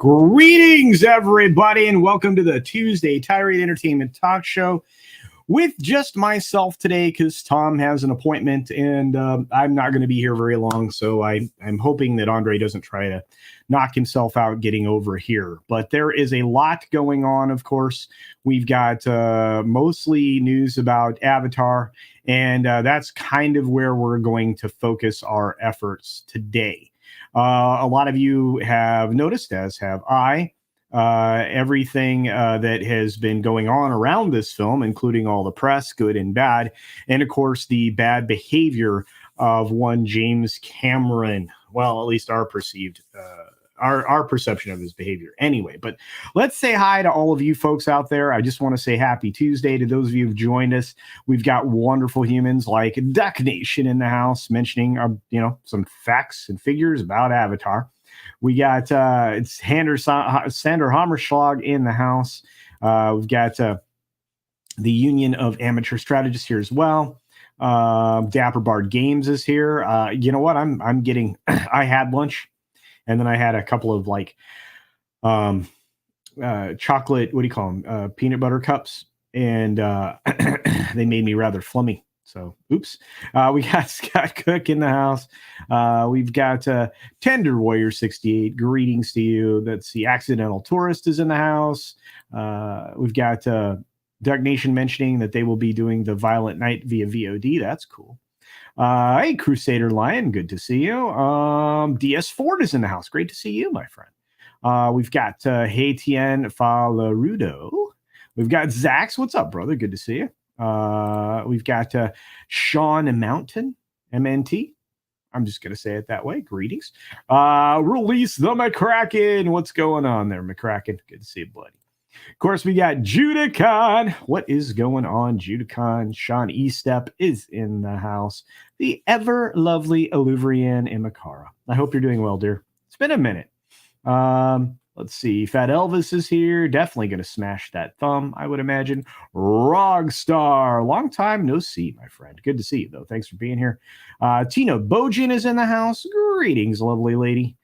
Greetings, everybody, and welcome to the Tuesday Tirade Entertainment Talk Show with just myself today because Tom has an appointment, and I'm not going to be here very long, so I'm hoping that Andre doesn't try to knock himself out getting over here. But there is a lot going on, of course. We've got mostly news about Avatar, and that's kind of where we're going to focus our efforts today. A lot of you have noticed, as have I, everything that has been going on around this film, including all the press, good and bad, and of course the bad behavior of one James Cameron. Well, at least our perceived our perception of his behavior anyway. But let's say hi to all of you folks out there. I just want to say happy Tuesday to those of you who've joined us. We've got wonderful humans like Duck Nation in the house mentioning some facts and figures about Avatar. We got it's Sander Hammerschlag in the house. We've got the Union of Amateur Strategists here as well. Dapper Bard Games is here. You know what? I'm getting I had lunch. And then I had a couple of chocolate, what do you call them? Peanut butter cups. And they made me rather flummy. So, oops. We got Scott Cook in the house. We've got Tender Warrior 68. Greetings to you. That's the Accidental Tourist is in the house. We've got Doug Nation mentioning that they will be doing the Violent Night via VOD. That's cool. Hey, Crusader Lion, good to see you. DS Ford is in the house. Great to see you, my friend. We've got Haitian Falarudo. We've got Zax. What's up, brother? Good to see you. We've got Sean Mountain, MNT. I'm just going to say it that way. Greetings. Release the McCracken. What's going on there, McCracken? Good to see you, buddy. Of course, we got Judicon. What is going on, Judicon? Sean Estep is in the house. The ever lovely Iluvrian Imakara. I hope you're doing well, dear. It's been a minute. Let's see. Fat Elvis is here. Definitely going to smash that thumb, I would imagine. Rogstar. Long time no see, my friend. Good to see you, though. Thanks for being here. Tina Bojan is in the house. Greetings, lovely lady.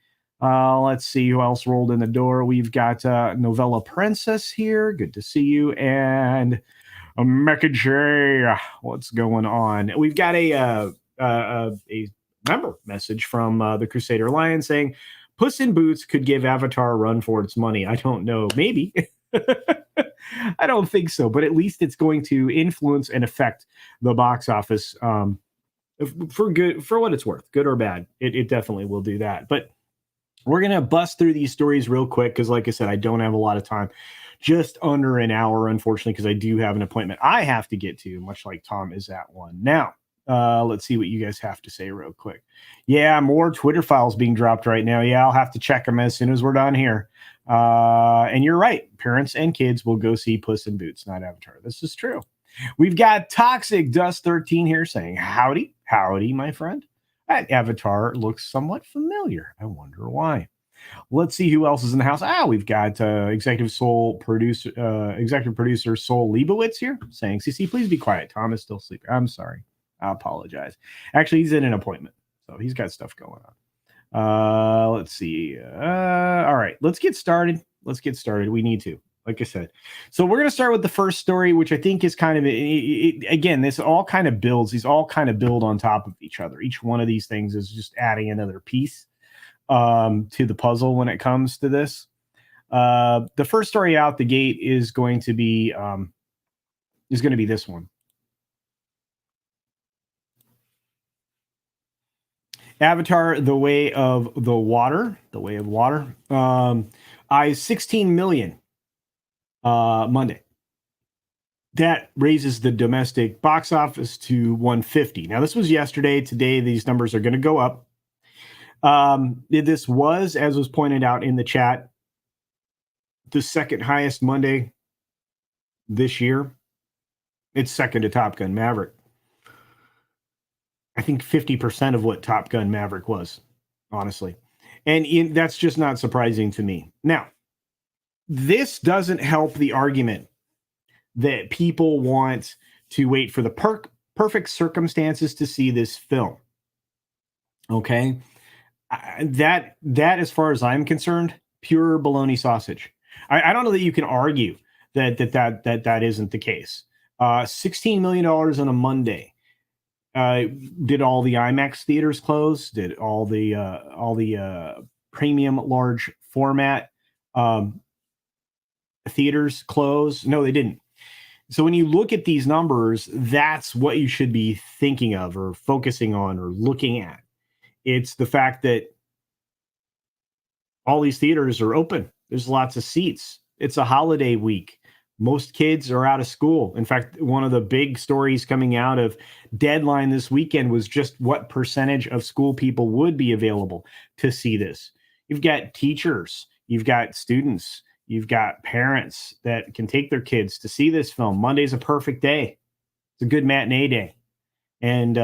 Let's see who else rolled in the door. We've got Novella Princess here. Good to see you. And Mecha J. What's going on? We've got a member message from the Crusader Lion saying, Puss in Boots could give Avatar a run for its money. I don't know. Maybe. I don't think so. But at least it's going to influence and affect the box office for good, for what it's worth, good or bad. It definitely will do that. But we're going to bust through these stories real quick because, like I said, I don't have a lot of time. Just under an hour, unfortunately, because I do have an appointment I have to get to, much like Tom is at one. Now, let's see what you guys have to say real quick. Yeah, more Twitter files being dropped right now. Yeah, I'll have to check them as soon as we're done here. And you're right. Parents and kids will go see Puss in Boots, not Avatar. This is true. We've got Toxic Dust 13 here saying, howdy, my friend. That Avatar looks somewhat familiar. I wonder why. Let's see who else is in the house. We've got executive producer Sol Leibowitz here saying, CC, please be quiet. Tom is still sleeping. I'm sorry. I apologize. Actually, he's in an appointment, so he's got stuff going Let's see. All right, let's get started. We need to, like I said. So we're going to start with the first story, which I think is kind of again, this all kind of builds. These all kind of build on top of each other. Each one of these things is just adding another piece to the puzzle when it comes to this. The first story out the gate is going to be this one. Avatar: The Way of Water. Eyes 16 million Monday. That raises the domestic box office to 150. Now, this was yesterday. Today, these numbers are going to go up. This was, as was pointed out in the chat, the second highest Monday this year. It's second to Top Gun Maverick. I think 50% of what Top Gun Maverick was, honestly. And that's just not surprising to me. Now, this doesn't help the argument that people want to wait for the perfect circumstances to see this film. Okay? That, as far as I'm concerned, pure baloney sausage. I don't know that you can argue that isn't the case. $16 million on a Monday. Did all the IMAX theaters close? Did all the premium large format theaters close? No, they didn't. So when you look at these numbers, that's what you should be thinking of or focusing on or looking at. It's the fact that all these theaters are open. There's lots of seats. It's a holiday week. Most kids are out of school. In fact, one of the big stories coming out of Deadline this weekend was just what percentage of school people would be available to see this. You've got teachers, you've got students, you've got parents that can take their kids to see this film. Monday's a perfect day. It's a good matinee day. And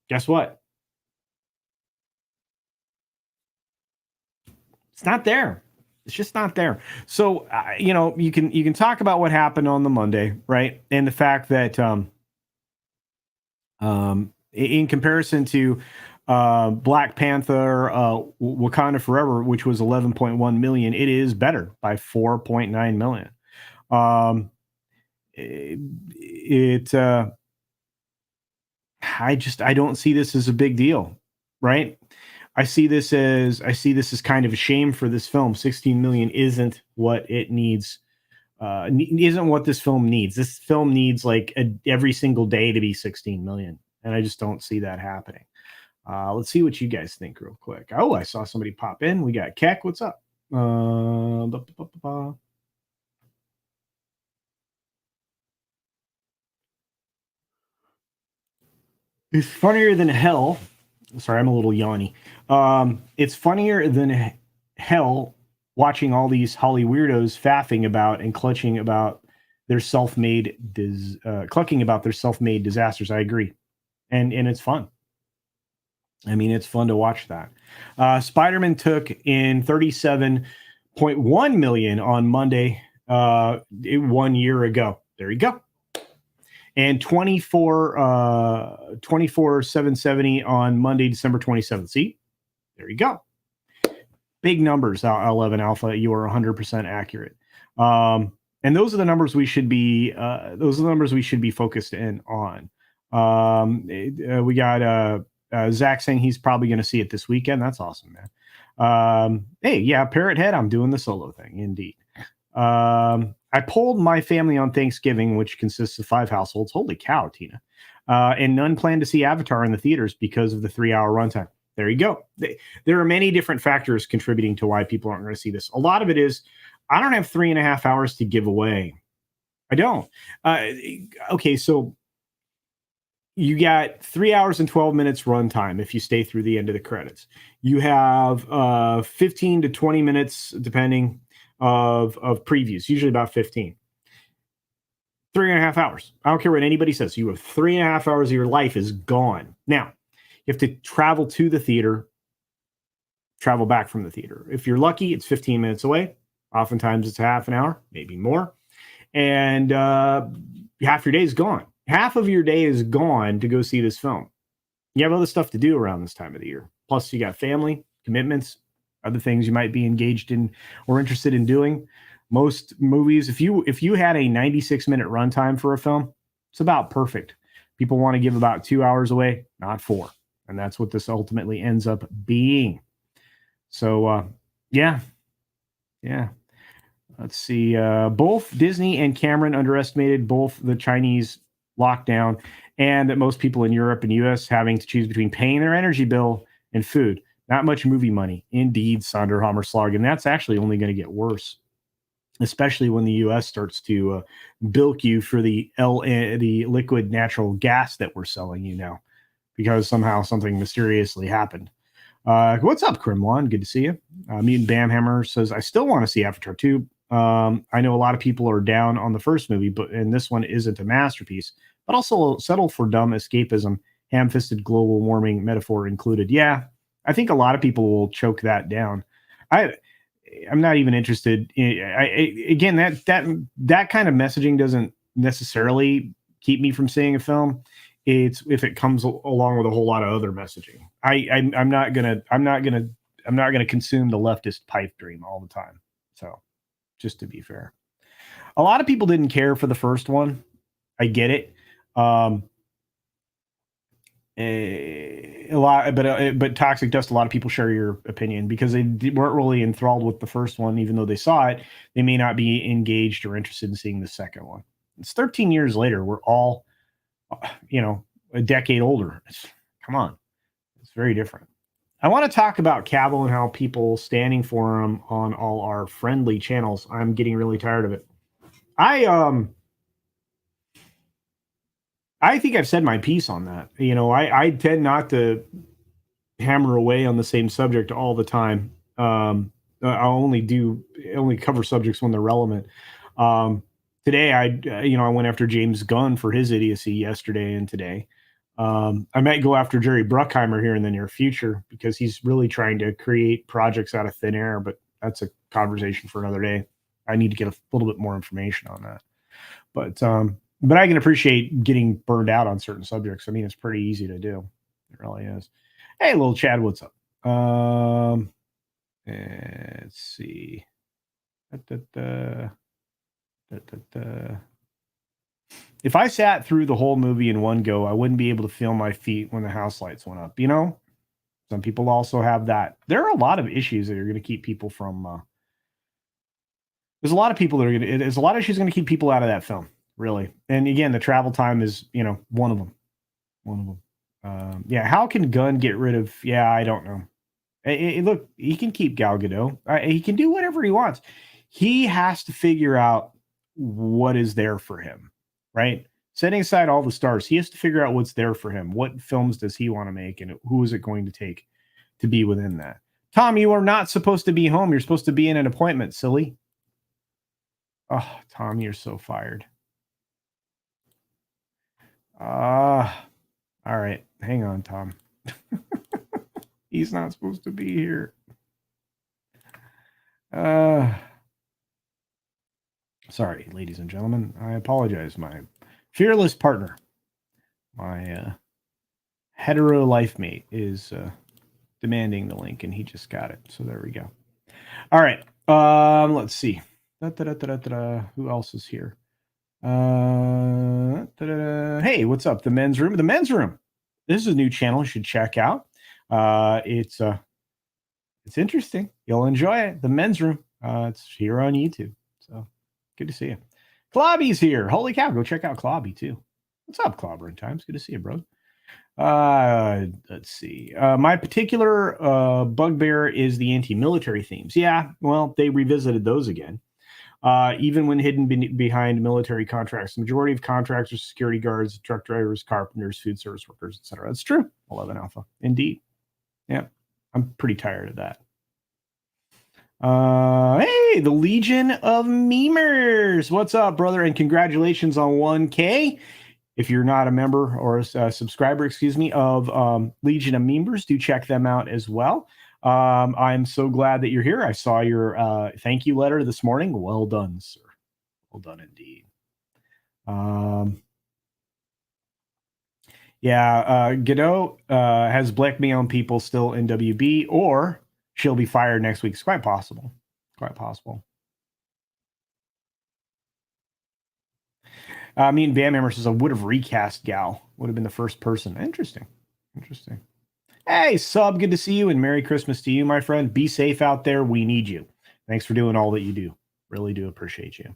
guess what? It's not there. It's just not there. So, you can talk about what happened on the Monday, right? And the fact that in comparison to Black Panther, Wakanda Forever, which was 11.1 million, it is better by 4.9 million. I don't see this as a big deal, right? I see this as kind of a shame for this film. 16 million isn't what it needs. Isn't what this film needs. This film needs like every single day to be 16 million, and I just don't see that happening. Let's see what you guys think real quick. Oh, I saw somebody pop in. We got Keck. What's up? It's funnier than hell. Sorry, I'm a little yawny. It's funnier than hell watching all these Holly weirdos faffing about and clucking about their self-made disasters. I agree, and it's fun. I mean, it's fun to watch that. Spider-Man took in 37.1 million on Monday, 1 year ago. There you go. And 24,770 on Monday, December 27th. See, there you go. Big numbers, 11 Alpha. You are 100% accurate. And those are the numbers we should be. Focused in on. We got Zach saying he's probably going to see it this weekend. That's awesome, man. Hey, yeah, Parrot Head. I'm doing the solo thing, indeed. I polled my family on Thanksgiving, which consists of 5 households. Holy cow, Tina. And none plan to see Avatar in the theaters because of the 3-hour runtime. There you go. There are many different factors contributing to why people aren't going to see this. A lot of it is, I don't have 3.5 hours to give away. I don't. Okay, so you got 3 hours and 12 minutes runtime if you stay through the end of the credits. You have 15 to 20 minutes, depending, of previews, usually about 15. 3.5 hours. I don't care what anybody says. You have 3.5 hours of your life is gone. Now, you have to travel to the theater, travel back from the theater. If you're lucky, it's 15 minutes away. Oftentimes it's half an hour, maybe more. And half your day is gone. Half of your day is gone to go see this film. You have other stuff to do around this time of the year. Plus, you got family, commitments, other things you might be engaged in or interested in doing. Most movies, if you had a 96-minute runtime for a film, it's about perfect. People want to give about 2 hours away, not 4, and that's what this ultimately ends up being. So, yeah, yeah. Let's see. Both Disney and Cameron underestimated both the Chinese lockdown and that most people in Europe and US having to choose between paying their energy bill and food. Not much movie money. Indeed, Sonderhammer and that's actually only going to get worse, especially when the US starts to bilk you for the liquid natural gas that we're selling you now because somehow something mysteriously happened. What's up, Crimlon? Good to see you. Mutant Bamhammer says, I still want to see Avatar 2. I know a lot of people are down on the first movie, and this one isn't a masterpiece, but also settle for dumb escapism, ham-fisted global warming metaphor included. Yeah, I think a lot of people will choke that down. I'm not even interested. Again, that kind of messaging doesn't necessarily keep me from seeing a film. It's if it comes along with a whole lot of other messaging. I'm not gonna consume the leftist pipe dream all the time. So, just to be fair, a lot of people didn't care for the first one. I get it. A lot, but Toxic Dust. A lot of people share your opinion because they weren't really enthralled with the first one, even though they saw it. They may not be engaged or interested in seeing the second one. It's 13 years later. We're all a decade older. Come on. It's very different. I want to talk about Cavill and how people standing for him on all our friendly channels. I'm getting really tired of it. I think I've said my piece on that. I tend not to hammer away on the same subject all the time. I only cover subjects when they're relevant. Today I went after James Gunn for his idiocy yesterday and today. I might go after Jerry Bruckheimer here in the near future because he's really trying to create projects out of thin air, but that's a conversation for another day. I need to get a little bit more information on that. But I can appreciate getting burned out on certain subjects. I mean, it's pretty easy to do. It really is. Hey, little Chad, what's up? Let's see. If I sat through the whole movie in one go, I wouldn't be able to feel my feet when the house lights went up. Some people also have that. There are a lot of issues that are going to keep people from. There's a lot of people that are going to. There's a lot of issues going to keep people out of that film, really. And again, the travel time is, one of them. One of them. Yeah, how can Gunn get rid of? Yeah, I don't know. Look, he can keep Gal Gadot. He can do whatever he wants. He has to figure out what is there for him, right? Setting aside all the stars, he has to figure out what's there for him. What films does he want to make, and who is it going to take to be within that? Tom, you are not supposed to be home. You're supposed to be in an appointment, silly. Oh, Tom, you're so fired. All right. Hang on, Tom. He's not supposed to be here. Sorry, ladies and gentlemen. I apologize. My fearless partner, my hetero life mate, is demanding the link, and he just got it. So there we go. All right. Let's see. Who else is here? Hey, what's up? The Men's Room. The Men's Room. This is a new channel you should check out. It's interesting. You'll enjoy it. The Men's Room. It's here on YouTube. So good to see you. Clobby's here. Holy cow. Go check out Clobby too. What's up, Clobbering Times? Good to see you, bro. Let's see. My particular bugbear is the anti-military themes. Yeah, well, they revisited those again. Even when hidden behind military contracts, the majority of contracts are security guards, truck drivers, carpenters, food service workers, etc. That's true. 11 Alpha. Indeed. Yeah, I'm pretty tired of that. Hey, the Legion of Memers. What's up, brother? And congratulations on 1K. If you're not a member or a subscriber, of Legion of Memers, do check them out as well. I'm so glad that you're here. I saw your thank you letter this morning. Well done, sir. Well done indeed. Godot has blackmailed people still in WB, or she'll be fired next week. It's quite possible. Quite possible. Me and Bam Hammer says I would have recast Gal. Would have been the first person. Interesting. Interesting. Hey, Sub, good to see you, and Merry Christmas to you, my friend. Be safe out there. We need you. Thanks for doing all that you do. Really do appreciate you.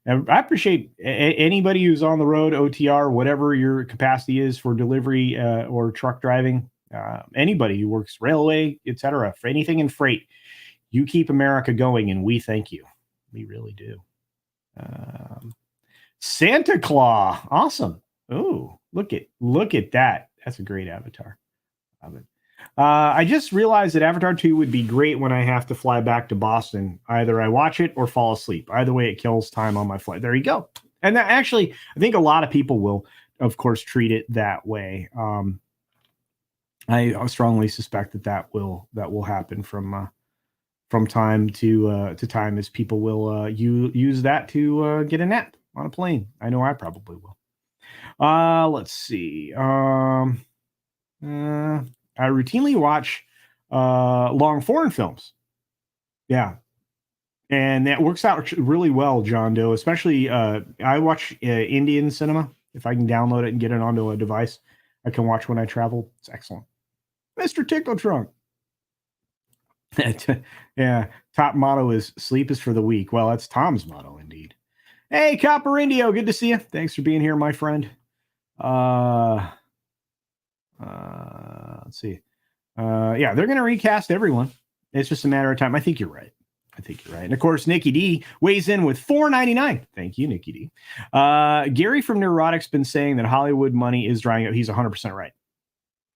And I appreciate anybody who's on the road, OTR, whatever your capacity is for delivery or truck driving. Anybody who works railway, etc. For anything in freight, you keep America going, and we thank you. We really do. Santa Claus, awesome. Oh, look at that. That's a great avatar. Love it. I just realized that Avatar 2 would be great when I have to fly back to Boston. Either I watch it or fall asleep. Either way, it kills time on my flight. There you go. And that actually, I think a lot of people will, of course, treat it that way. I strongly suspect that will happen from time to time, as people will use that to get a nap on a plane. I know I probably will. Let's see. I routinely watch long foreign films. Yeah. And that works out really well, John Doe. Especially, I watch Indian cinema. If I can download it and get it onto a device, I can watch when I travel. It's excellent. Mr. Tickle Trunk. Yeah. Top motto is sleep is for the weak. Well, that's Tom's motto, indeed. Hey, Copper Indio. Good to see you. Thanks for being here, my friend. Let's see. Yeah, they're going to recast everyone. It's just a matter of time. I think you're right. And of course, Nikki D weighs in with $4.99. Thank you, Nikki D. Gary from Neurotic's been saying that Hollywood money is drying up. He's 100% right.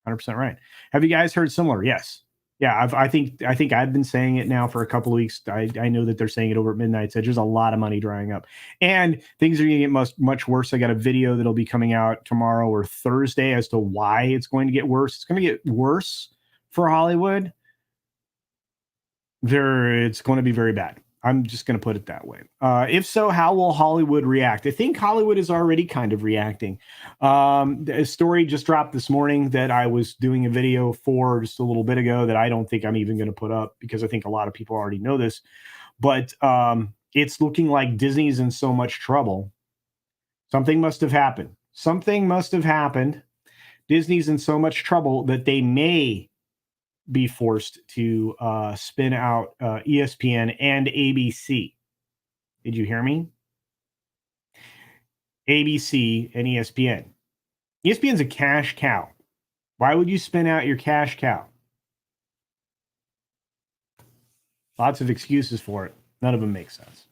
100% right. Have you guys heard similar? Yes. Yeah, I think I've been saying it now for a couple of weeks. I know that they're saying it over at Midnight Edge. There's a lot of money drying up, and things are going to get much worse. I got a video that'll be coming out tomorrow or Thursday as to why it's going to get worse. It's going to get worse for Hollywood. It's going to be very bad. I'm just going to put it that way. If so, how will Hollywood react? I think Hollywood is already kind of reacting. A story just dropped this morning that I was doing a video for just a little bit ago that I don't think I'm even going to put up, because I think a lot of people already know this. But it's looking like Disney's in so much trouble. Something must have happened. Disney's in so much trouble that they may be forced to spin out ESPN and ABC. Did you hear me? ABC and ESPN. ESPN's a cash cow. Why would you spin out your cash cow? Lots of excuses for it. None of them make sense.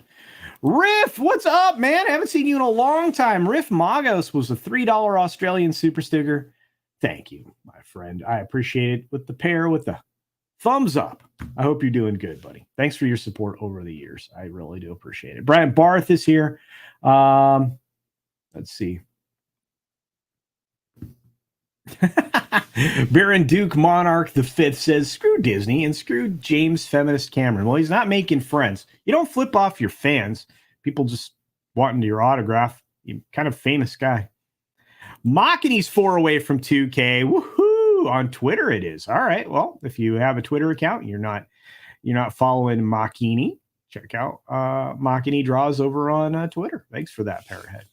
Riff, what's up, man? I haven't seen you in a long time. Riff Magos was a $3 Australian super sticker. Thank you, my friend. I appreciate it. With the thumbs up. I hope you're doing good, buddy. Thanks for your support over the years. I really do appreciate it. Brian Barth is here. Let's see. Baron Duke Monarch V says, screw Disney and screw James Feminist Cameron. Well, he's not making friends. You don't flip off your fans. People just wanting your autograph. You're kind of famous guy. Machini's 4 away from 2K. Woohoo! On Twitter it is. All right. Well, if you have a Twitter account, you're not following Machini, check out Machini Draws over on Twitter. Thanks for that, Parrothead.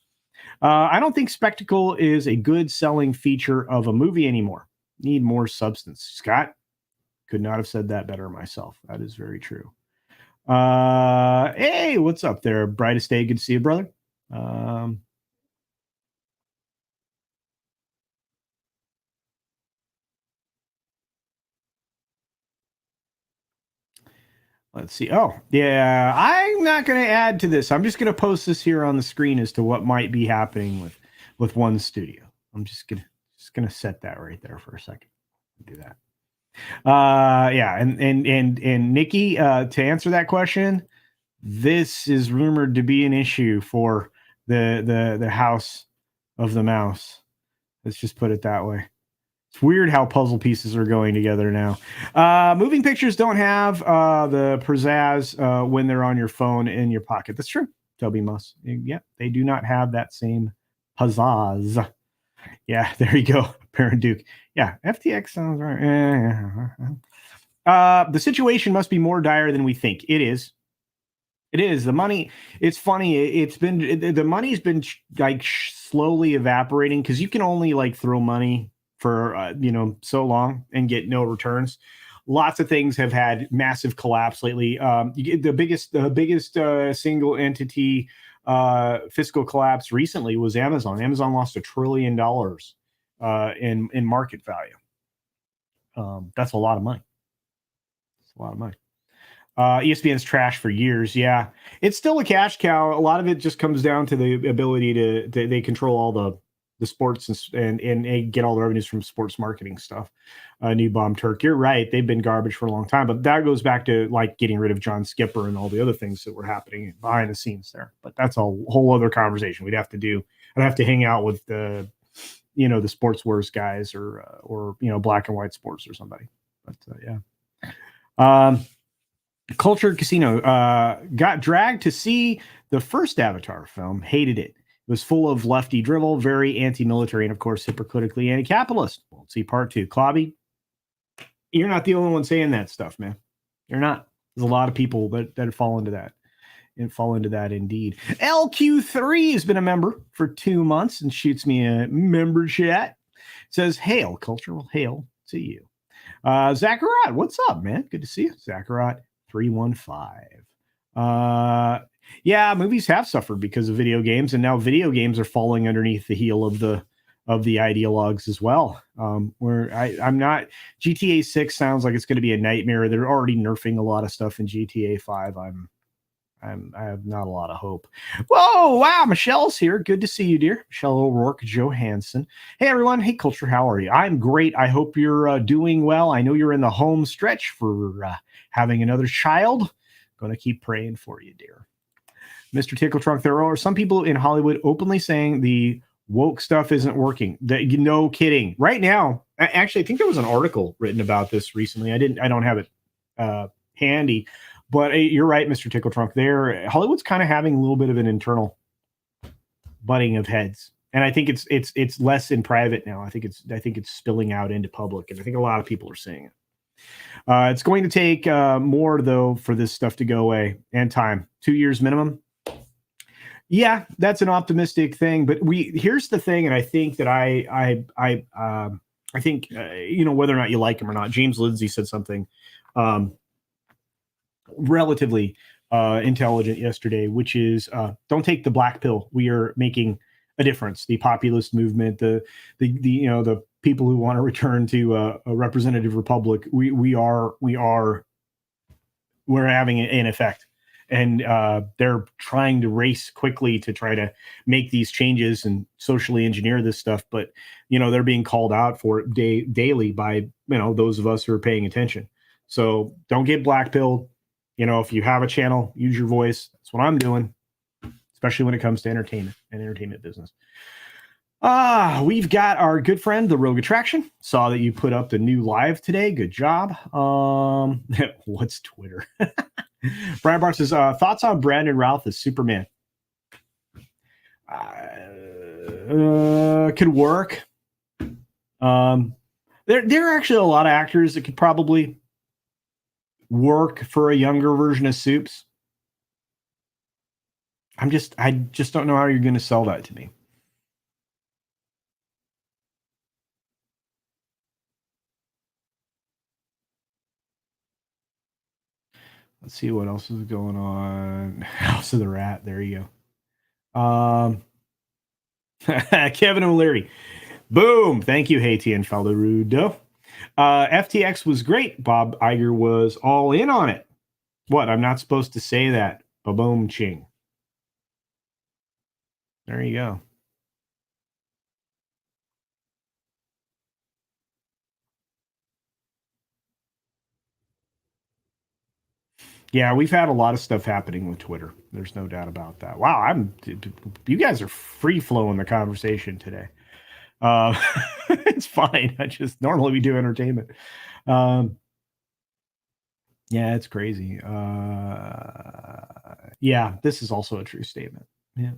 I don't think spectacle is a good selling feature of a movie anymore. Need more substance. Scott, could not have said that better myself. That is very true. Hey, what's up there? Brightest day. Good to see you, brother. Let's see. Oh, yeah. I'm not going to add to this. I'm just going to post this here on the screen as to what might be happening with one studio. I'm just gonna set that right there for a second. Do that. Yeah, and Nikki, to answer that question, this is rumored to be an issue for the House of the Mouse. Let's just put it that way. It's weird how puzzle pieces are going together now. Moving pictures don't have the pizzazz when they're on your phone in your pocket. That's true. Toby Muss. Yeah, they do not have that same pizzazz. Yeah, there you go, Parent Duke. Yeah, FTX sounds right. The situation must be more dire than we think. It is. It is. The money. It's funny. The money's been like slowly evaporating because you can only like throw money for so long and get no returns. Lots of things have had massive collapse lately. The biggest single entity fiscal collapse recently was Amazon. Amazon lost $1 trillion in market value. That's a lot of money. It's a lot of money. ESPN's trash for years. Yeah, it's still a cash cow. A lot of it just comes down to the ability to they control all the sports and get all the revenues from sports marketing stuff. New Bomb Turk. You're right. They've been garbage for a long time, but that goes back to like getting rid of John Skipper and all the other things that were happening behind the scenes there. But that's a whole other conversation we'd have to do. I'd have to hang out with the Sports Wars guys or Black and White Sports or somebody. But yeah. CultureCasino got dragged to see the first Avatar film, hated it. It was full of lefty drivel, very anti-military, and of course, hypocritically anti-capitalist. Won't see part 2. Clobby, you're not the only one saying that stuff, man. You're not. There's a lot of people that fall into that. And fall into that indeed. LQ3 has been a member for 2 months and shoots me a member chat. Says, hail, culture. Well, hail to you. Zacharot, what's up, man? Good to see you. Zacharot 315. Yeah, movies have suffered because of video games, and now video games are falling underneath the heel of the ideologues as well. Where I'm not GTA 6 sounds like it's going to be a nightmare. They're already nerfing a lot of stuff in GTA 5. I have not a lot of hope. Whoa, wow, Michelle's here. Good to see you, dear. Michelle O'Rourke Johansson. Hey, everyone. Hey, Culture, how are you? I'm great. I hope you're doing well. I know you're in the home stretch for having another child. Going to keep praying for you, dear. Mr. Tickle Trunk, there are some people in Hollywood openly saying the woke stuff isn't working. No kidding. Right now, actually, I think there was an article written about this recently. I don't have it handy. But you're right, Mr. Tickle Trunk. There, Hollywood's kind of having a little bit of an internal butting of heads, and I think it's less in private now. I think it's spilling out into public, and I think a lot of people are seeing it. It's going to take more though for this stuff to go away, and time. 2 years minimum. Yeah, that's an optimistic thing, but here's the thing, and I think that I think whether or not you like him or not, James Lindsay said something. Relatively intelligent yesterday, which is don't take the black pill. We are making a difference. The populist movement, the people who want to return to a representative republic, we're having an effect, and they're trying to race quickly to try to make these changes and socially engineer this stuff. But they're being called out for it daily by those of us who are paying attention. So don't get black pilled. If you have a channel, use your voice. That's what I'm doing, especially when it comes to entertainment business. We've got our good friend, the Rogue Attraction. Saw that you put up the new live today. Good job. What's Twitter? Brian Bart says, thoughts on Brandon Routh as Superman? Could work. There are actually a lot of actors that could probably work for a younger version of Supes. I just don't know how you're going to sell that to me. Let's see what else is going on. House of the Rat. There you go. Kevin O'Leary. Boom. Thank you, Haiti and Falderudo. FTX was great. Bob Iger was all in on it. What? I'm not supposed to say that. Ba-boom ching. There you go. Yeah, we've had a lot of stuff happening with Twitter. There's no doubt about that. Wow, you guys are free flowing the conversation today. It's fine. Normally we do entertainment. Yeah, it's crazy. Yeah, this is also a true statement. Yeah.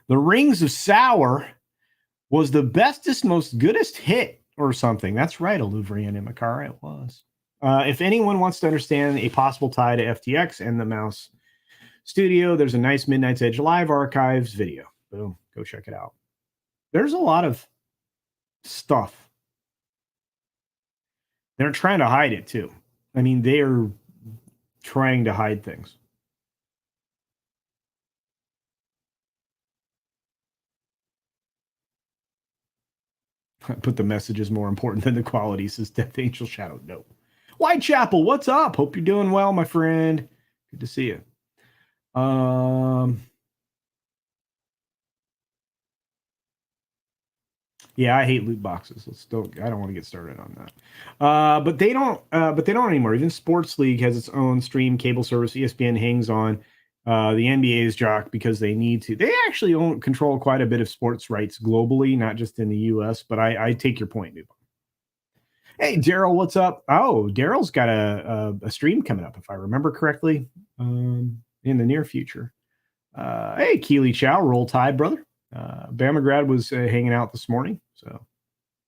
The Rings of Sour was the bestest, most goodest hit or something. That's right, Aluvrian and Makara. It was. If anyone wants to understand a possible tie to FTX and the Mouse Studio, there's a nice Midnight's Edge Live archives video. Boom, go check it out. There's a lot of stuff. They're trying to hide it too. I mean, they're trying to hide things. But the message is more important than the quality, says Death Angel Shadow. No. Whitechapel, what's up? Hope you're doing well, my friend. Good to see you. Yeah, I hate loot boxes. I don't want to get started on that. But they don't anymore. Even Sports League has its own stream cable service. ESPN hangs on the NBA's jock because they need to. They actually control quite a bit of sports rights globally, not just in the US. But I take your point, Noob. Hey, Daryl, what's up? Oh, Daryl's got a stream coming up, if I remember correctly, in the near future. Hey, Keely Chow, roll tide, brother. Bamagrad was hanging out this morning, so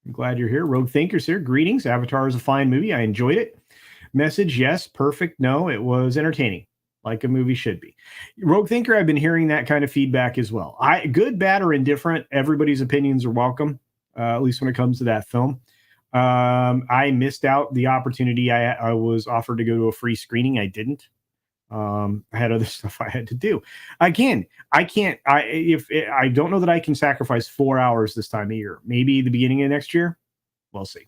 I'm glad you're here. Rogue Thinker's here. Greetings. Avatar is a fine movie. I enjoyed it. Message, yes. Perfect, no. It was entertaining, like a movie should be. Rogue Thinker, I've been hearing that kind of feedback as well. Good, bad, or indifferent, everybody's opinions are welcome, at least when it comes to that film. I missed out the opportunity. I was offered to go to a free screening. I didn't. I had other stuff I had to do. Again, I can't. I don't know that I can sacrifice 4 hours this time of year. Maybe the beginning of next year. We'll see.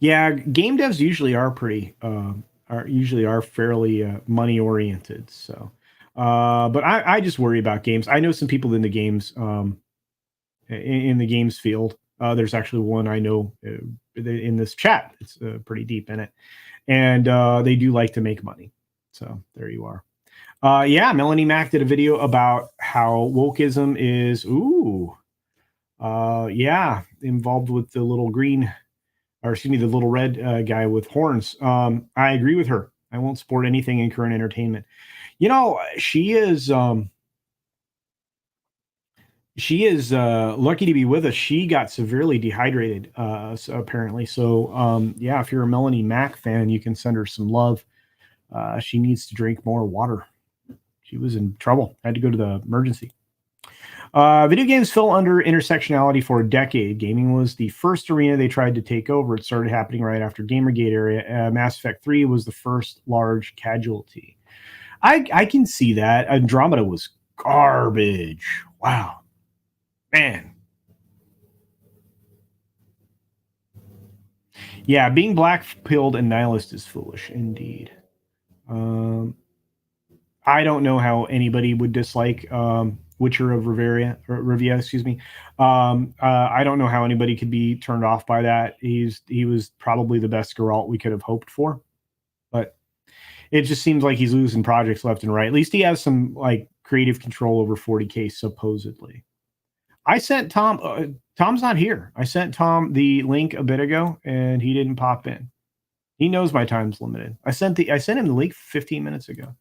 Yeah, game devs usually are pretty are fairly money oriented. So, but I just worry about games. I know some people in the games in the games field. There's actually one I know in this chat. It's pretty deep in it, and they do like to make money. So there you are. Yeah, Melanie Mack did a video about how wokeism is involved with the little green, or excuse me, the little red guy with horns. I agree with her. I won't support anything in current entertainment. You know, she is lucky to be with us. She got severely dehydrated, apparently. So, yeah, if you're a Melanie Mack fan, you can send her some love. She needs to drink more water. She was in trouble. Had to go to the emergency. Video games fell under intersectionality for a decade. Gaming was the first arena they tried to take over. It started happening right after Gamergate area. Mass Effect 3 was the first large casualty. I can see that. Andromeda was garbage. Wow. Man. Yeah, being black-pilled and nihilist is foolish indeed. I don't know how anybody would dislike Witcher of Rivia, excuse me. I don't know how anybody could be turned off by that. He was probably the best Geralt we could have hoped for, but it just seems like he's losing projects left and right. At least he has some like creative control over 40K supposedly. I sent Tom. Tom's not here. I sent Tom the link a bit ago, and he didn't pop in. He knows my time's limited. I sent him the link 15 minutes ago.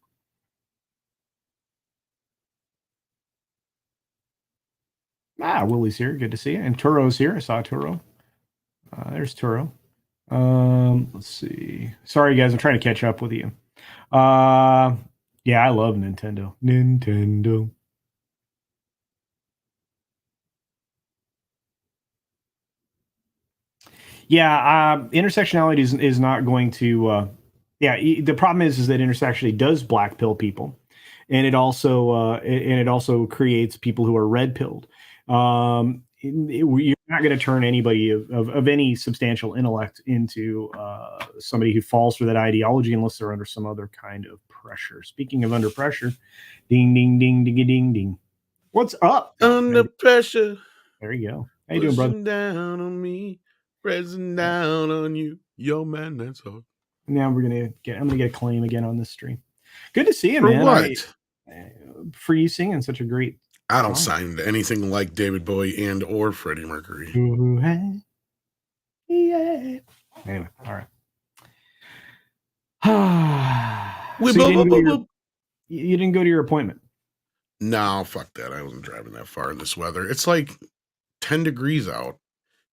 Willie's here. Good to see you. And Turo's here. I saw Turo. There's Turo. Let's see. Sorry, guys. I'm trying to catch up with you. Yeah, I love Nintendo. Nintendo. Yeah, intersectionality is not going to. The problem is that intersectionality does black pill people, and it also creates people who are red pilled. You're not going to turn anybody of any substantial intellect into somebody who falls for that ideology unless they're under some other kind of pressure. Speaking of under pressure, ding ding ding ding ding ding. What's up? Under pressure. There you go. How you doing, brother? Down on me, pressing down on you. Yo, man, that's hard. Now I'm gonna get a claim again on this stream. Good to see you, for man. What? For you singing such a great. I don't sound anything like David Bowie and or Freddie Mercury. Yeah. Anyway, all right. You didn't go to your appointment? No, fuck that. I wasn't driving that far in this weather. It's like 10 degrees out.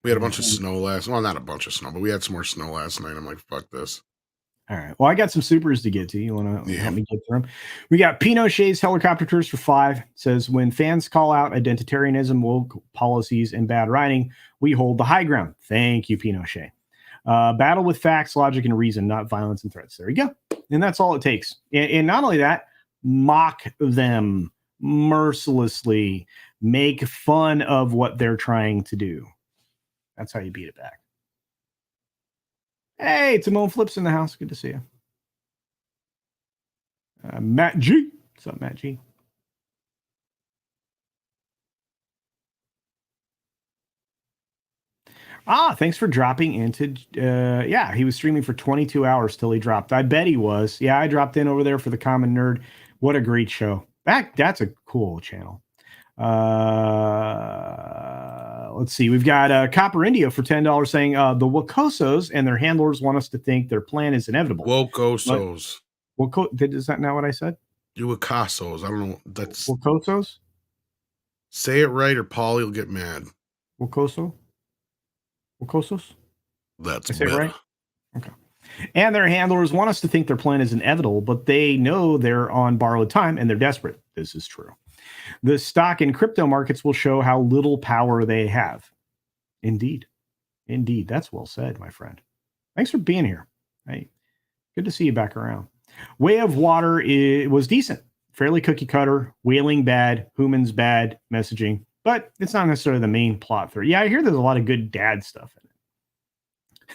We had a bunch of Mhm. snow well, not a bunch of snow, but we had some more snow last night. I'm like, fuck this. All right. Well, I got some supers to get to. You want to Yeah. help me get through them? We got Pinochet's helicopter tours for 5. It says, when fans call out identitarianism, woke policies, and bad writing, we hold the high ground. Thank you, Pinochet. Battle with facts, logic, and reason, not violence and threats. There you go. And that's all it takes. And not only that, mock them mercilessly, make fun of what they're trying to do. That's how you beat it back. Hey, Timon Flips in the house. Good to see you. Matt G. What's up, Matt G? Thanks for dropping into. Yeah, he was streaming for 22 hours till he dropped. I bet he was. Yeah, I dropped in over there for the Common Nerd. What a great show. That's a cool channel. Let's see. We've got Copper India for $10 saying the Wakosos and their handlers want us to think their plan is inevitable. Wokosos. Is that not what I said? You Wakosos. I don't know. That's Wakosos? Say it right or Paul will get mad. Wakoso? Wakosos? That's I say it better. right? Okay. And their handlers want us to think their plan is inevitable, but they know they're on borrowed time and they're desperate. This is true. The stock and crypto markets will show how little power they have. Indeed. Indeed. That's well said, my friend. Thanks for being here. Hey, good to see you back around. Way of Water was decent. Fairly cookie cutter. Whaling bad. Humans bad. Messaging. But it's not necessarily the main plot through. Yeah, I hear there's a lot of good dad stuff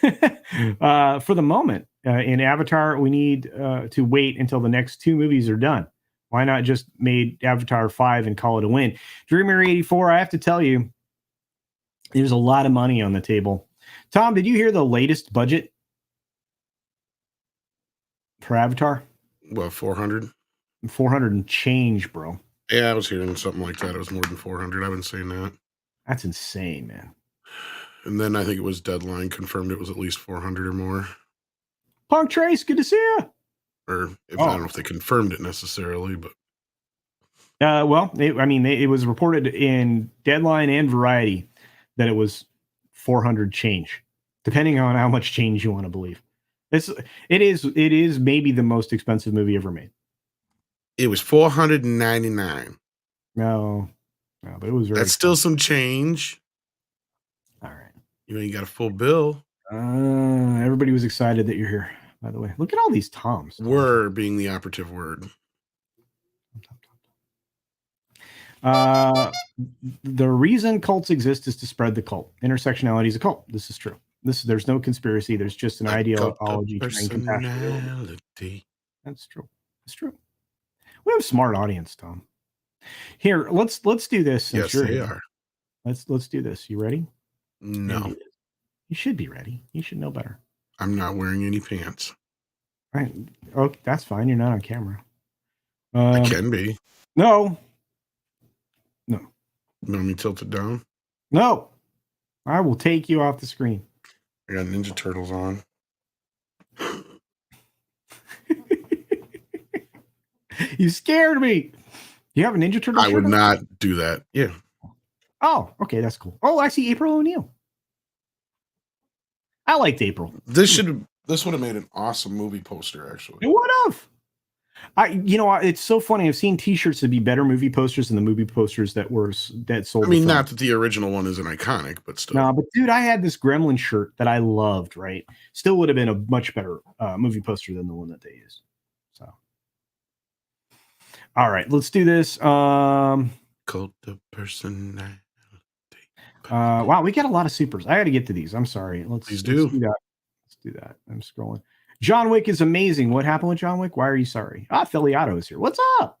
in it. For the moment, in Avatar, we need to wait until the next 2 movies are done. Why not just made Avatar 5 and call it a win? Dreamer84, I have to tell you, there's a lot of money on the table. Tom, did you hear the latest budget for Avatar? What, 400? 400 and change, bro. Yeah, I was hearing something like that. It was more than 400. I've been saying that. That's insane, man. And then I think it was Deadline confirmed it was at least 400 or more. Punk Trace, good to see you. Or I don't know if they confirmed it necessarily, but. Well, it was reported in Deadline and Variety that it was 400 change, depending on how much change you want to believe. It is maybe the most expensive movie ever made. It was $499. No, but it was very. That's still some change. All right. You ain't got a full bill. Everybody was excited that you're here. By the way, look at all these Toms. Were being the operative word. The reason cults exist is to spread the cult. Intersectionality is a cult. This is true. There's no conspiracy. There's just an ideology trying compassion. That's true. It's true. We have a smart audience, Tom. Here, let's do this. Yes, they are. Let's do this. You ready? No. You should be ready. You should know better. I'm not wearing any pants. Right. Oh, that's fine. You're not on camera. I can be. No. You want me tilted down? No. I will take you off the screen. I got Ninja Turtles on. You scared me. You have a Ninja Turtle shirt? I would not do that. Yeah. Oh, okay. That's cool. Oh, I see April O'Neil. I liked April. This would have made an awesome movie poster, actually. It would have. It's so funny. I've seen T-shirts that be better movie posters than the movie posters that sold. I mean, not that the original one isn't iconic, but still. No, but dude, I had this Gremlin shirt that I loved. Right, still would have been a much better movie poster than the one that they used. So, all right, let's do this. Cult of personality. Wow, we got a lot of supers. I got to get to these. I'm sorry. Please do. Let's do that. I'm scrolling. John Wick is amazing. What happened with John Wick? Why are you sorry? Filiato is here. What's up?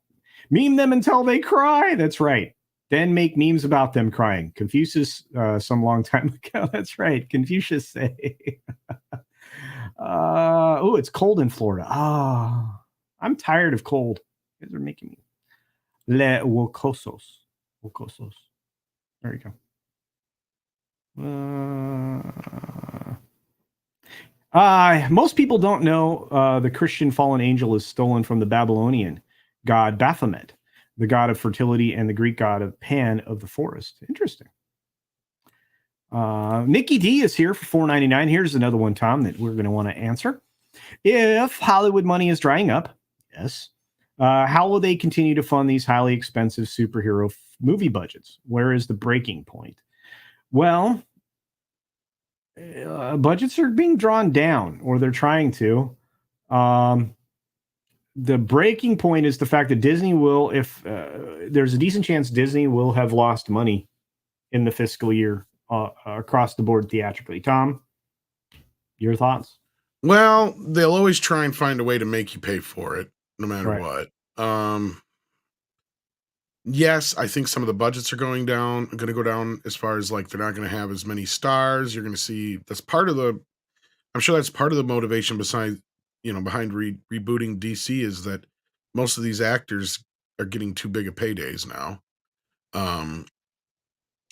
Meme them until they cry. That's right. Then make memes about them crying. Confucius, some long time ago. That's right. Confucius say. It's cold in Florida. I'm tired of cold. You guys are making me. Le Wokosos. Wokosos. There you go. Most people don't know the Christian fallen angel is stolen from the Babylonian god Baphomet, the god of fertility and the Greek god of Pan of the forest. Interesting. Nikki D is here for $4.99. Here's another one, Tom, that we're going to want to answer. If Hollywood money is drying up, yes, how will they continue to fund these highly expensive superhero movie budgets? Where is the breaking point? Well, budgets are being drawn down, or they're trying to. The breaking point is the fact that Disney will, if there's a decent chance Disney will have lost money in the fiscal year across the board theatrically. Tom, your thoughts? Well, they'll always try and find a way to make you pay for it, no matter Right. what. Yes, I think some of the budgets are going to go down as far as like they're not going to have as many stars. You're going to see that's part of the. I'm sure that's part of the motivation behind rebooting DC is that most of these actors are getting too big of paydays now.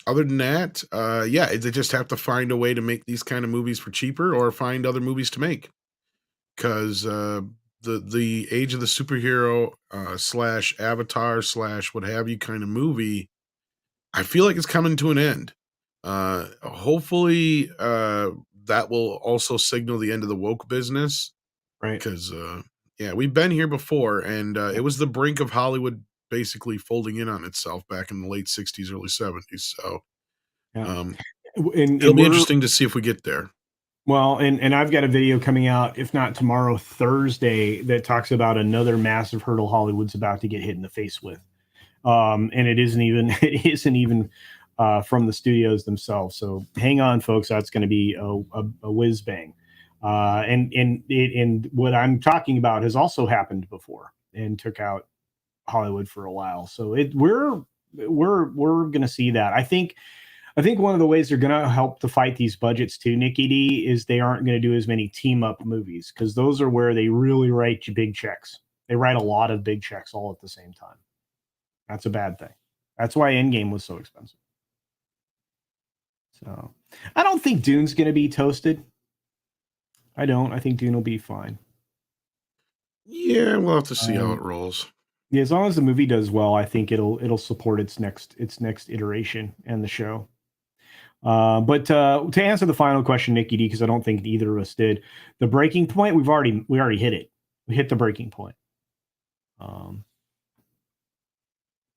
Other than that, yeah, they just have to find a way to make these kind of movies for cheaper or find other movies to make because the age of the superhero slash avatar slash what have you kind of movie, I feel like it's coming to an end. Hopefully, that will also signal the end of the woke business Right. because yeah, we've been here before, and it was the brink of Hollywood basically folding in on itself back in the late '60s, early '70s. So Yeah. um, And it'll be we're interesting to see if we get there. well, and I've got a video coming out, if not tomorrow, Thursday, that talks about another massive hurdle Hollywood's about to get hit in the face with. And it isn't even from the studios themselves. So hang on, folks. That's going to be a whiz bang. And what I'm talking about has also happened before and took out Hollywood for a while. So we're going to see that. I think one of the ways they're going to help to fight these budgets too, Nikki D, is they aren't going to do as many team up movies because those are where they really write you big checks. They write a lot of big checks all at the same time. That's a bad thing. That's why Endgame was so expensive. So I don't think Dune's going to be toasted. I don't. I think Dune will be fine. Yeah, we'll have to see how it rolls. Yeah, as long as the movie does well, I think it'll support its next iteration and the show. But to answer the final question, Nikki D, because I don't think either of us did, the breaking point we already hit it. We hit the breaking point.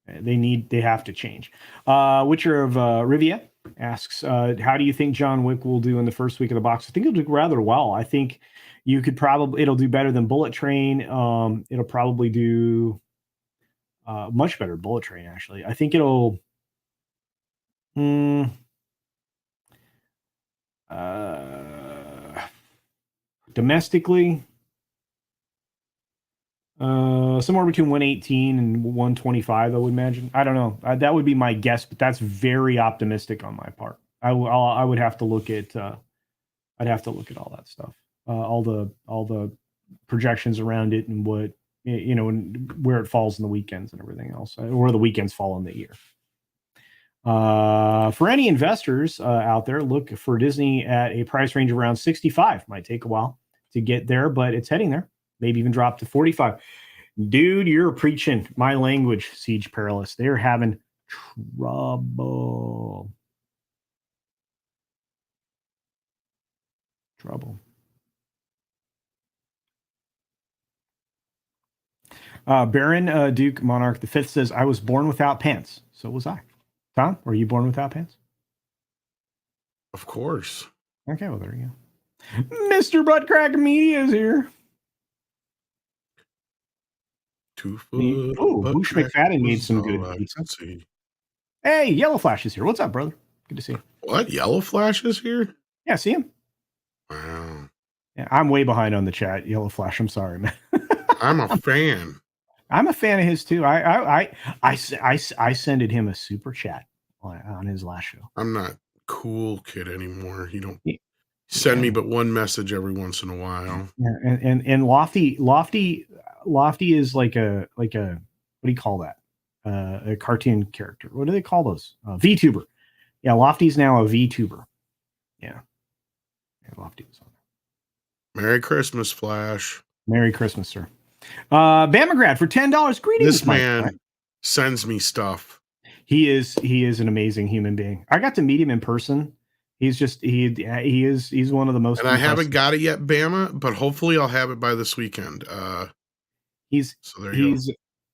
They have to change. Witcher of Rivia asks, how do you think John Wick will do in the first week of the box? I think it'll do rather well. I think it'll do better than Bullet Train. It'll probably do much better than Bullet Train, actually. I think it'll domestically somewhere between 118 and 125, I would imagine. I don't know. That would be my guess, but that's very optimistic on my part. I would have to look at I'd have to look at all that stuff, all the projections around it and what and where it falls in the weekends and everything else, where the weekends fall in the year. For any investors out there, look for Disney at a price range around 65. Might take a while to get there, but it's heading there. Maybe even drop to 45. Dude, you're preaching my language, Siege Perilous. They're having trouble. Baron Duke Monarch the Fifth says, I was born without pants. So was I. Tom, were you born without pants? Of course. Okay, well, there you go. Mr. Buttcrack Media is here. 2 foot. Oh, Bush McFadden made some good pizza. Hey, Yellow Flash is here. What's up, brother? Good to see you. What? Yellow Flash is here? Yeah, see him. Wow. Yeah, I'm way behind on the chat, Yellow Flash. I'm sorry, man. I'm a fan. I'm a fan of his too. I sended him a super chat on his last show. I'm not cool kid anymore. You don't send me but one message every once in a while. Yeah, and Lofty is like a what do you call that? A cartoon character. What do they call those? VTuber. Yeah, Lofty's now a VTuber. Yeah. Lofty was on there. Merry Christmas, Flash. Merry Christmas, sir. Bamagrad for $10. Greetings. This man sends me stuff. He is an amazing human being. I got to meet him in person He's just he's one of the most And I haven't impressive. got it yet, Bama, but hopefully I'll have it by this weekend. He's So there you go.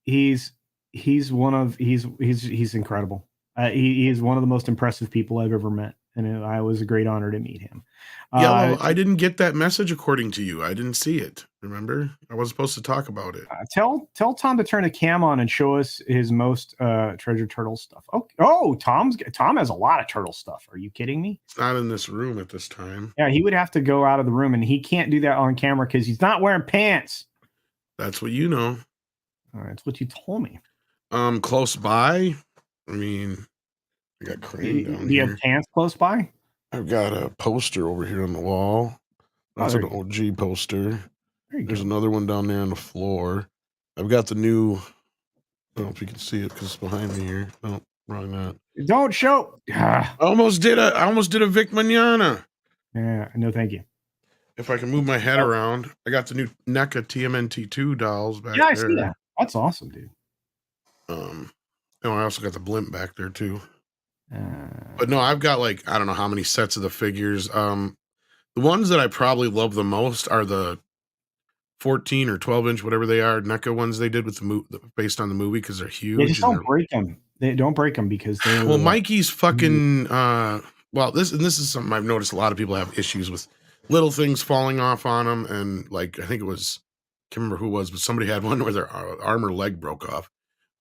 he's he's incredible. He is one of the most impressive people I've ever met, and I was a great honor to meet him. Yeah, well, I didn't get that message according to you. I didn't see it. Remember? I wasn't supposed to talk about it. Tell Tom to turn the cam on and show us his most treasure turtle stuff. Oh, Tom has a lot of turtle stuff. Are you kidding me? It's not in this room at this time. Yeah, he would have to go out of the room, and he can't do that on camera because he's not wearing pants. That's what you know. All right, that's what you told me. Close by. I mean, I got Crane down Do you here. have pants close by? I've got a poster over here on the wall. That's an there you OG poster. There There's you go. another one down there on the floor. I've got the new. I don't know if you can see it because it's behind me here. No, wrong that. Don't show. I almost did a Vic Manana. Yeah, no, thank you. If I can move my head around, I got the new NECA TMNT2 dolls back there. I see that. That's awesome, dude. I also got the blimp back there too. But no, I've got like I don't know how many sets of the figures. The ones that I probably love the most are the 14 or 12-inch, whatever they are, NECA ones they did with the based on the movie because they're huge. They just don't break them. They don't break them because they're well, Mikey's fucking. Well, this is something I've noticed. A lot of people have issues with little things falling off on them, and like I think it was, can't remember who it was, but somebody had one where their arm or leg broke off.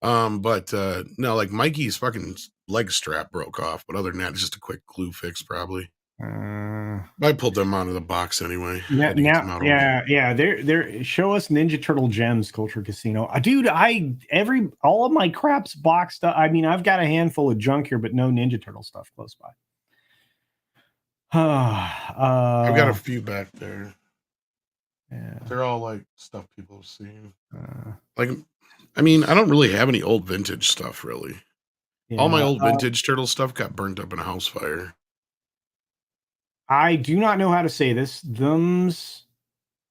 But no, like Mikey's fucking leg strap broke off, but other than that, it's just a quick glue fix, probably. I pulled them out of the box anyway. Yeah. They're show us Ninja Turtle gems, Culture Casino. Dude, all of my crap's boxed up. I mean, I've got a handful of junk here, but no Ninja Turtle stuff close by. I've got a few back there. Yeah. They're all like stuff people have seen. Like, I mean, I don't really have any old vintage stuff, really. Yeah, all my old vintage turtle stuff got burnt up in a house fire. I do not know how to say this. The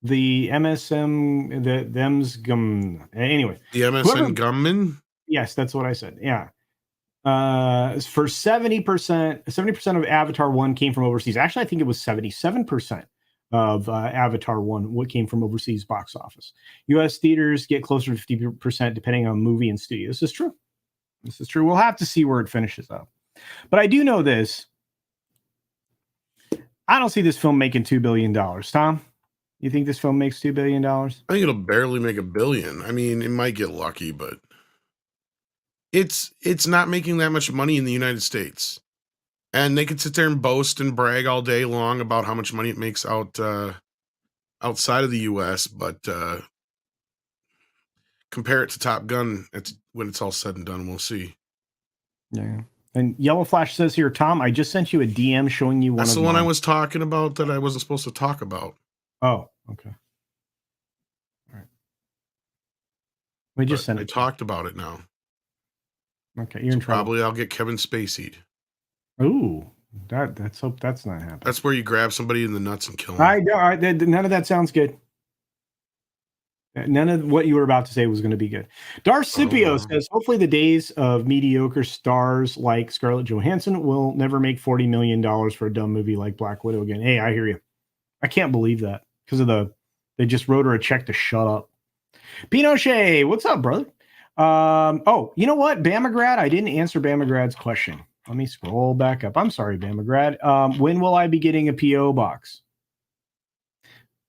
MSM, them's gum. Anyway, the MSN gumman. Yes, that's what I said. Yeah. For 70% of Avatar 1 came from overseas. Actually, I think it was 77% of Avatar 1 what came from overseas box office. US theaters get closer to 50% depending on movie and studio. This is true. We'll have to see where it finishes up. But I do know this. I don't see this film making $2 billion. Tom, you think this film makes $2 billion? I think it'll barely make $1 billion. I mean, it might get lucky, but it's not making that much money in the United States. And they could sit there and boast and brag all day long about how much money it makes outside of the US, but compare it to Top Gun when it's all said and done, we'll see. Yeah. And Yellow Flash says here, Tom, I just sent you a DM showing you one. That's the one I was talking about that I wasn't supposed to talk about. Oh, okay. All right. We just sent it. I talked about it now. Okay, you're in trouble. Probably I'll get Kevin Spacey'd. Ooh, let's hope that's not happening. That's where you grab somebody in the nuts and kill them. None of that sounds good. None of what you were about to say was going to be good. Darth Scipio says, hopefully the days of mediocre stars like Scarlett Johansson will never make $40 million for a dumb movie like Black Widow again. Hey, I hear you. I can't believe that because they just wrote her a check to shut up. Pinochet, what's up, brother? You know what? Bamagrad, I didn't answer Bamagrad's question. Let me scroll back up. I'm sorry, Bamagrad. When will I be getting a PO box?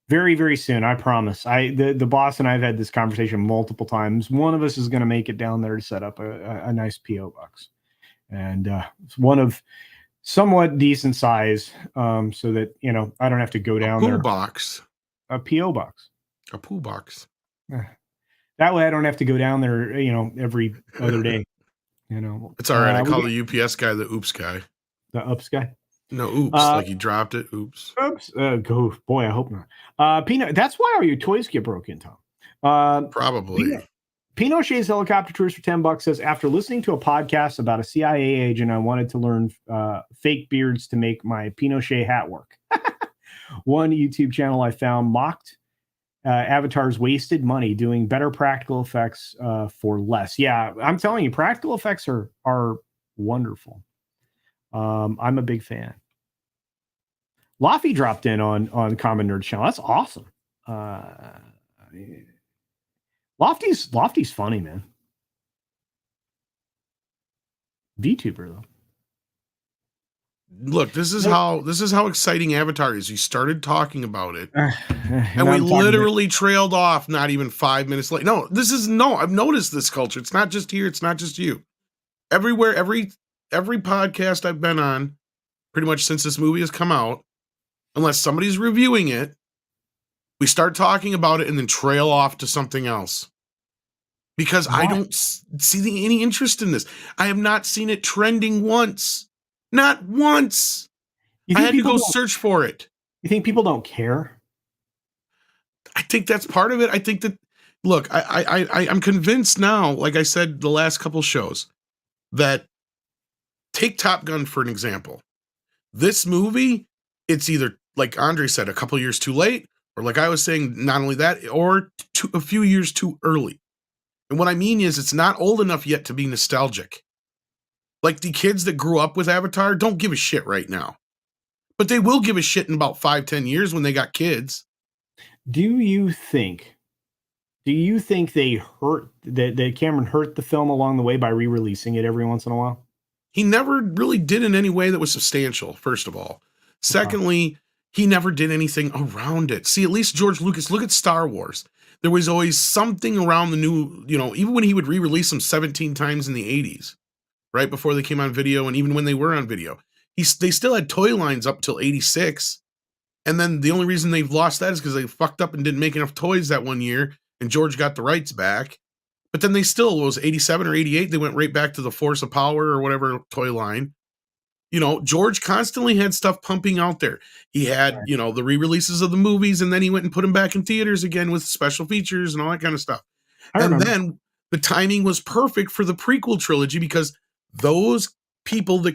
Very, very soon, I promise. The boss and I have had this conversation multiple times. One of us is going to make it down there to set up a nice PO box, and it's one of somewhat decent size, so that I don't have to go down there. A box, a PO box, a poo box. That way, I don't have to go down there, every other day. It's all right. I call the UPS guy the oops guy. The oops guy. No, oops, like he dropped it. Oops. Boy, I hope not. Peanut, that's why all your toys get broken, Tom. Probably. Pinochet's Helicopter Tours for $10 says, after listening to a podcast about a CIA agent, I wanted to learn fake beards to make my Pinochet hat work. One YouTube channel I found mocked Avatar's wasted money doing better practical effects for less. Yeah, I'm telling you, practical effects are wonderful. I'm a big fan. Laffy dropped in on Common Nerd Channel. That's awesome. Lofty's funny, man. VTuber though. Look, this is how exciting Avatar is. You started talking about it, and we literally trailed off not even 5 minutes late. I've noticed this culture. It's not just here, it's not just you. Everywhere, every podcast I've been on, pretty much since this movie has come out, unless somebody's reviewing it, we start talking about it and then trail off to something else. Because I don't see any interest in this. I have not seen it trending once. Not once. I had to go search for it. You think people don't care? I think that's part of it. I think that, look, I'm convinced now, like I said the last couple shows, that take Top Gun for an example. This movie, it's either, like Andre said, a couple years too late, or like I was saying, not only that, or a few years too early. And what I mean is it's not old enough yet to be nostalgic. Like the kids that grew up with Avatar don't give a shit right now. But they will give a shit in about 5-10 years when they got kids. Do you think they hurt that Cameron hurt the film along the way by re-releasing it every once in a while? He never really did in any way that was substantial, first of all. Secondly, he never did anything around it. See, at least George Lucas, look at Star Wars. There was always something around the new, even when he would re-release them 17 times in the 80s, right before they came on video, and even when they were on video, they still had toy lines up till 86. And then the only reason they've lost that is because they fucked up and didn't make enough toys that one year, and George got the rights back. But then they still, was 87 or 88, they went right back to the Force of Power or whatever toy line. George constantly had stuff pumping out there. He had, the re-releases of the movies, and then he went and put them back in theaters again with special features and all that kind of stuff. And then the timing was perfect for the prequel trilogy, because those people that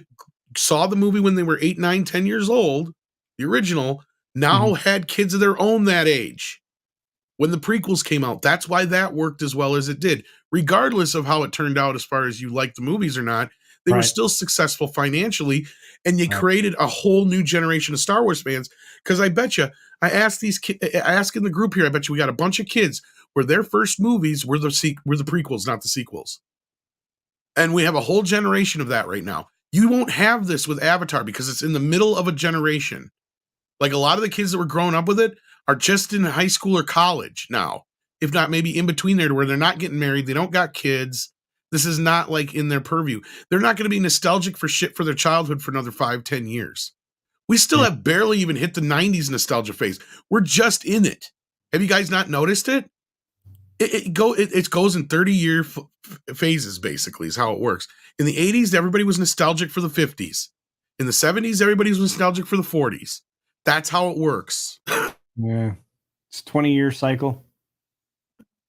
saw the movie when they were 8, 9, 10 years old, the original, now had kids of their own that age when the prequels came out. That's why that worked as well as it did. Regardless of how it turned out as far as you like the movies or not, they were still successful financially, and you created a whole new generation of Star Wars fans. Because I bet you, I asked in the group here, I bet you we got a bunch of kids where their first movies were the prequels, not the sequels. And we have a whole generation of that right now. You won't have this with Avatar because it's in the middle of a generation. Like a lot of the kids that were growing up with it are just in high school or college now, if not maybe in between there, to where they're not getting married, they don't got kids. This is not like in their purview. They're not going to be nostalgic for shit for their childhood for another 5-10 years. We still have barely even hit the 90s nostalgia phase. We're just in it. Have you guys not noticed it? It goes in 30-year phases, basically, is how it works. In the 80s, everybody was nostalgic for the 50s. In the 70s, everybody was nostalgic for the 40s. That's how it works. Yeah. It's a 20-year cycle.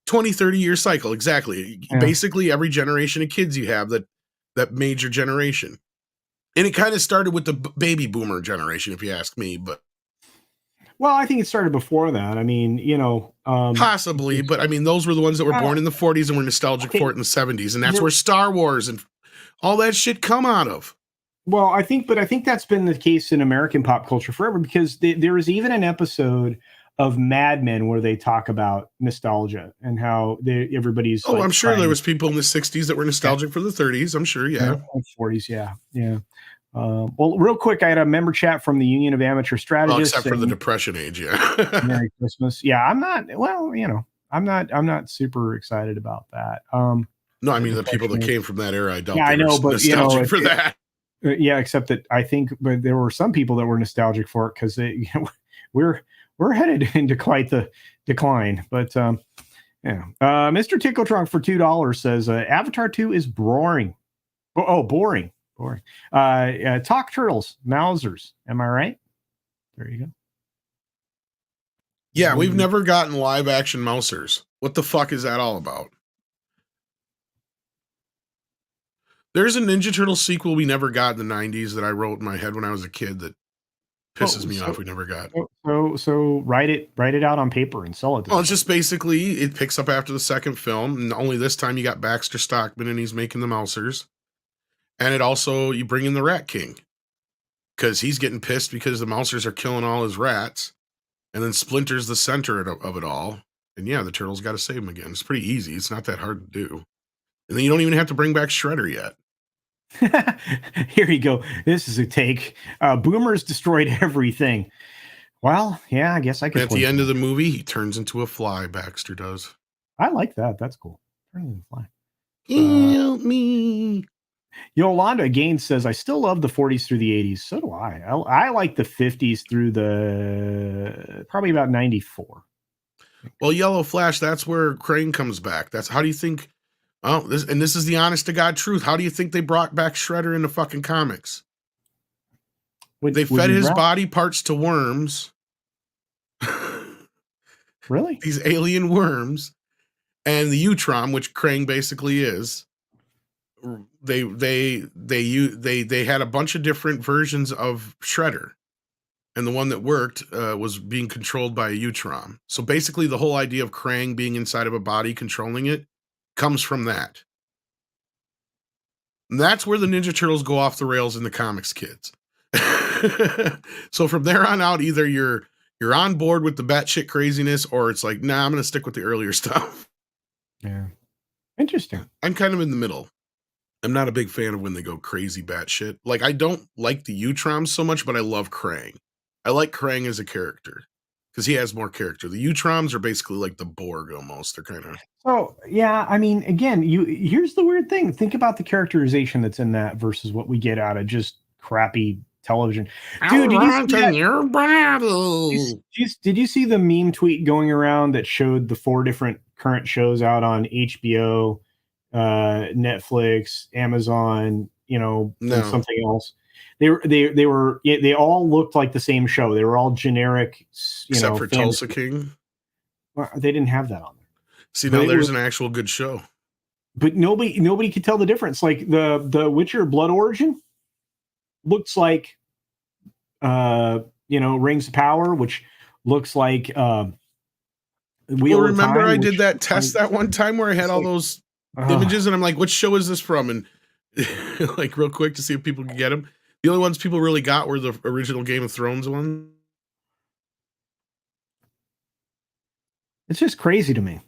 20, 30-year cycle, exactly. Yeah. Basically, every generation of kids you have that major generation. And it kind of started with the baby boomer generation, if you ask me. But well, I think it started before that. I mean, possibly, but I mean, those were the ones that were born in the 40s and were nostalgic for it in the 70s. And that's where Star Wars and all that shit come out of. Well, I think that's been the case in American pop culture forever, because there is even an episode of Mad Men where they talk about nostalgia and how everybody's. Oh, like, I'm sure there was people in the 60s that were nostalgic for the 30s. I'm sure, yeah. 40s, yeah. Well, real quick, I had a member chat from the Union of Amateur Strategists. Except for the Depression age, yeah. Merry Christmas. Yeah, I'm not super excited about that. No, I mean the people that came from that era. I don't. Yeah, I know, but nostalgic for that. Yeah, except that I think, but there were some people that were nostalgic for it because we're headed into quite the decline. But Mr. Tickletrunk for $2 says Avatar 2 is boring. Boring. Talk turtles, Mousers. Am I right? There you go. Yeah, we've never gotten live action Mousers. What the fuck is that all about? There's a Ninja Turtle sequel we never got in the 90s that I wrote in my head when I was a kid that pisses me off we never got. So write it out on paper and sell it. Well, it's just basically, it picks up after the second film, and only this time you got Baxter Stockman and he's making the Mousers. And it also, you bring in the Rat King. because he's getting pissed because the mousers are killing all his rats, and then Splinter's the center of it all. And yeah, the turtles got to save him again. It's pretty easy. It's not that hard to do. And then you don't even have to bring back Shredder yet. Here you go. This is a take. Boomers destroyed everything. Well, yeah, I guess I could. At the end of the movie, he turns into a fly. Baxter does. I like that. That's cool. Turning into a fly. Help me. Yolanda Gaines says, I still love the 40s through the 80s. So do I. I like the 50s through the probably about 94. Well, Yellow Flash, that's where Krang comes back. That's how do you think? Oh, this is the honest to God truth. How do you think they brought back Shredder in the fucking comics? They fed his body parts to worms. Really? These alien worms. And the Utrom, which Krang basically is, they had a bunch of different versions of Shredder, and the one that worked was being controlled by a Utrom. So basically, the whole idea of Krang being inside of a body controlling it comes from that. And that's where the Ninja Turtles go off the rails in the comics, kids. So from there on out, either you're on board with the batshit craziness, or it's like, nah, I'm going to stick with the earlier stuff. Yeah. Interesting. I'm kind of in the middle. I'm not a big fan of when they go crazy batshit. Like, I don't like the Utroms so much, but I love Krang. I like Krang as a character because he has more character. The Utroms are basically like the Borg almost. They're kind of. Oh, yeah. I mean, again, here's the weird thing. Think about the characterization that's in that versus what we get out of just crappy television. Dude, did you see the meme tweet going around that showed the 4 different current shows out on HBO, Netflix, Amazon, and something else? They all looked like the same show. They were all generic, except for Tulsa King. Well, they didn't have that on there. See, now there's an actual good show. But nobody could tell the difference. Like the Witcher Blood Origin looks like Rings of Power, which looks like Wheel of Time. I did that test that one time where I had all those images, and I'm like, "What show is this from?" And like real quick to see if people could get them. The only ones people really got were the original Game of Thrones ones. It's just crazy to me.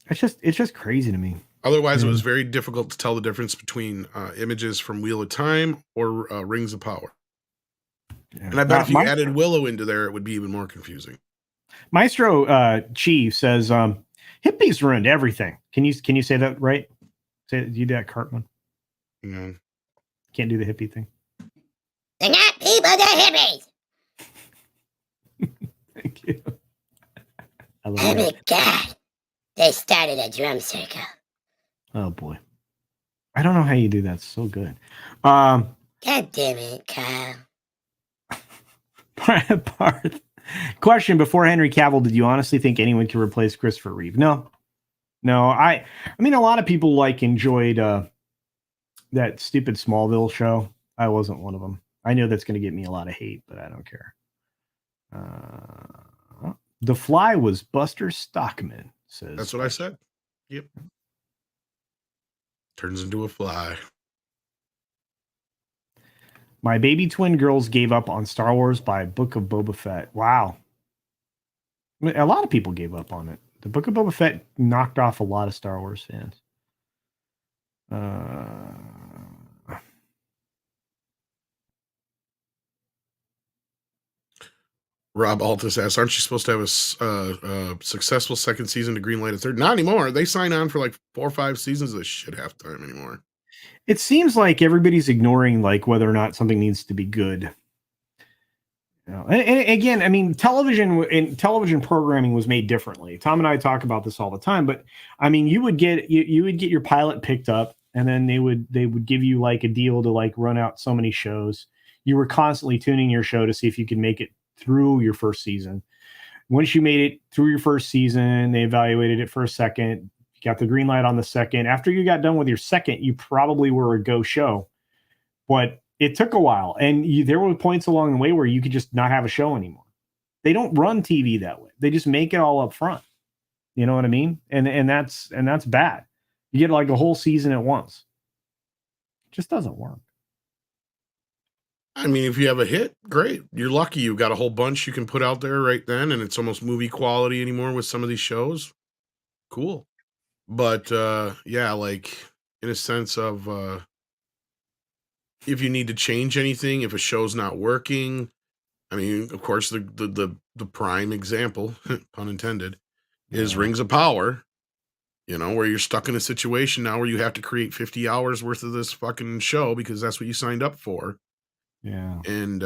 It's just crazy to me. Otherwise, it was very difficult to tell the difference between images from Wheel of Time or Rings of Power. Yeah. And I bet if you added Willow into there, it would be even more confusing. Maestro Chi says, hippies ruined everything. Can you say that right? You do that, Cartman? No. Can't do the hippie thing. They're not people, they're hippies. Thank you. Oh my God. They started a drum circle. Oh boy. I don't know how you do that. It's so good. God damn it, Kyle. Parth. Question: before Henry Cavill, did you honestly think anyone could replace Christopher Reeve? No. I mean, a lot of people enjoyed that stupid Smallville show. I wasn't one of them. I know that's going to get me a lot of hate, but I don't care. The Fly was Buster Stockman. Says that's what I said. Yep. Turns into a fly. My baby twin girls gave up on Star Wars by Book of Boba Fett. Wow. A lot of people gave up on it. The Book of Boba Fett knocked off a lot of Star Wars fans. Rob Altus asks, aren't you supposed to have a successful second season to greenlight a third? Not anymore. They sign on for like 4 or 5 seasons of this shit half time anymore. It seems like everybody's ignoring whether or not something needs to be good. And again, I mean, television programming was made differently. Tom and I talk about this all the time, but I mean, you would get your pilot picked up, and then they would give you a deal to run out so many shows. You were constantly tuning your show to see if you could make it through your first season. Once you made it through your first season, they evaluated it for a second. You got the green light on the second. After you got done with your second, you probably were a go show. But it took a while, and there were points along the way where you could just not have a show anymore. They don't run TV that way. They just make it all up front. You know what I mean? And that's bad. You get a whole season at once. It just doesn't work. I mean, if you have a hit, great. You're lucky. You got a whole bunch you can put out there right then, and it's almost movie quality anymore with some of these shows. Cool. But yeah, like in a sense of if you need to change anything, if a show's not working, I mean, of course, the prime example, pun intended, is Yeah. Rings of Power. You know, where you're stuck in a situation now where you have to create 50 hours worth of this fucking show because that's what you signed up for. Yeah. And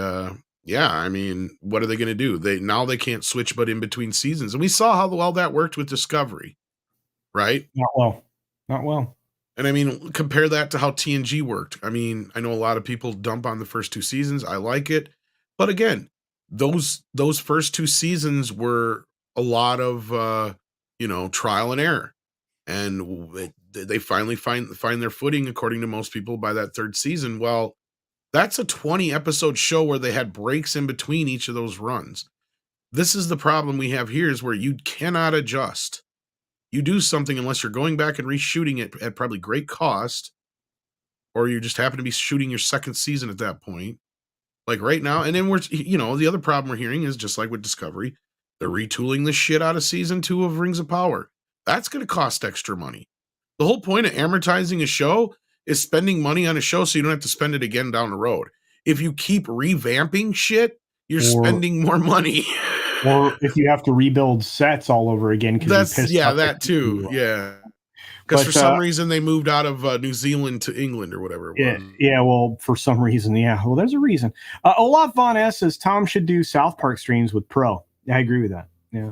yeah, I mean, what are they going to do? They can't switch but in between seasons. And we saw how well that worked with Discovery, right? Not well. Not well. And I mean, compare that to how TNG worked. I mean, I know a lot of people dump on the first 2 seasons. I like it. But again, those first 2 seasons were a lot of trial and error. And they finally find their footing, according to most people, by that 3rd season. Well, that's a 20 episode show where they had breaks in between each of those runs. This is the problem we have here, is where you cannot adjust. You do something unless you're going back and reshooting it at probably great cost, or you just happen to be shooting your 2nd season at that point. Like right now, and then the other problem we're hearing is just like with Discovery, they're retooling the shit out of season 2 of Rings of Power. That's going to cost extra money. The whole point of amortizing a show is spending money on a show so you don't have to spend it again down the road. If you keep revamping shit, you're spending more money. Or if you have to rebuild sets all over again, that too. Yeah. Because for some reason they moved out of New Zealand to England or whatever it was. Yeah, well, for some reason, yeah. Well, there's a reason. Olaf Von S says Tom should do South Park streams with Pro. Yeah, I agree with that. Yeah.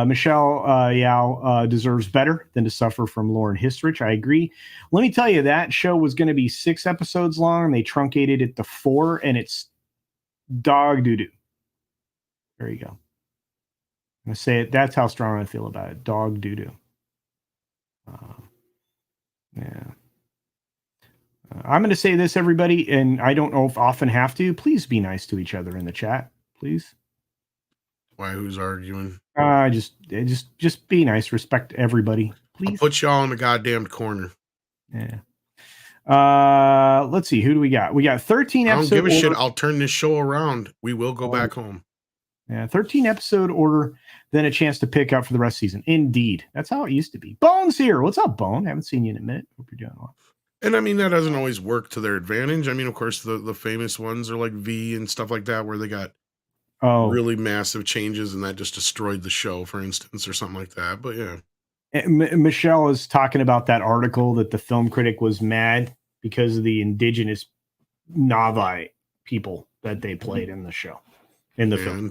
Michelle Yao deserves better than to suffer from Lauren Histrich. I agree. Let me tell you, that show was going to be 6 episodes long, and they truncated it to 4, and it's dog doo-doo. There you go. I'm going to say it. That's how strong I feel about it. Dog doo-doo. Yeah. I'm going to say this, everybody, and I don't know if often have to. Please be nice to each other in the chat, please. Why? Who's arguing? Just be nice. Respect everybody, please. I'll put y'all in the goddamn corner. Yeah. Let's see. Who do we got? We got 13 episodes. I don't give a shit. I'll turn this show around. We will go back home. Yeah, 13 episode order, then a chance to pick up for the rest of the season. Indeed. That's how it used to be. Bone's here. What's up, Bone? Haven't seen you in a minute. Hope you're doing well. And I mean, that doesn't always work to their advantage. I mean, of course, the famous ones are like V and stuff like that, where they got really massive changes and that just destroyed the show, for instance, or something like that. But yeah. Michelle is talking about that article that the film critic was mad because of the indigenous Navajo people that they played in the show, in the film.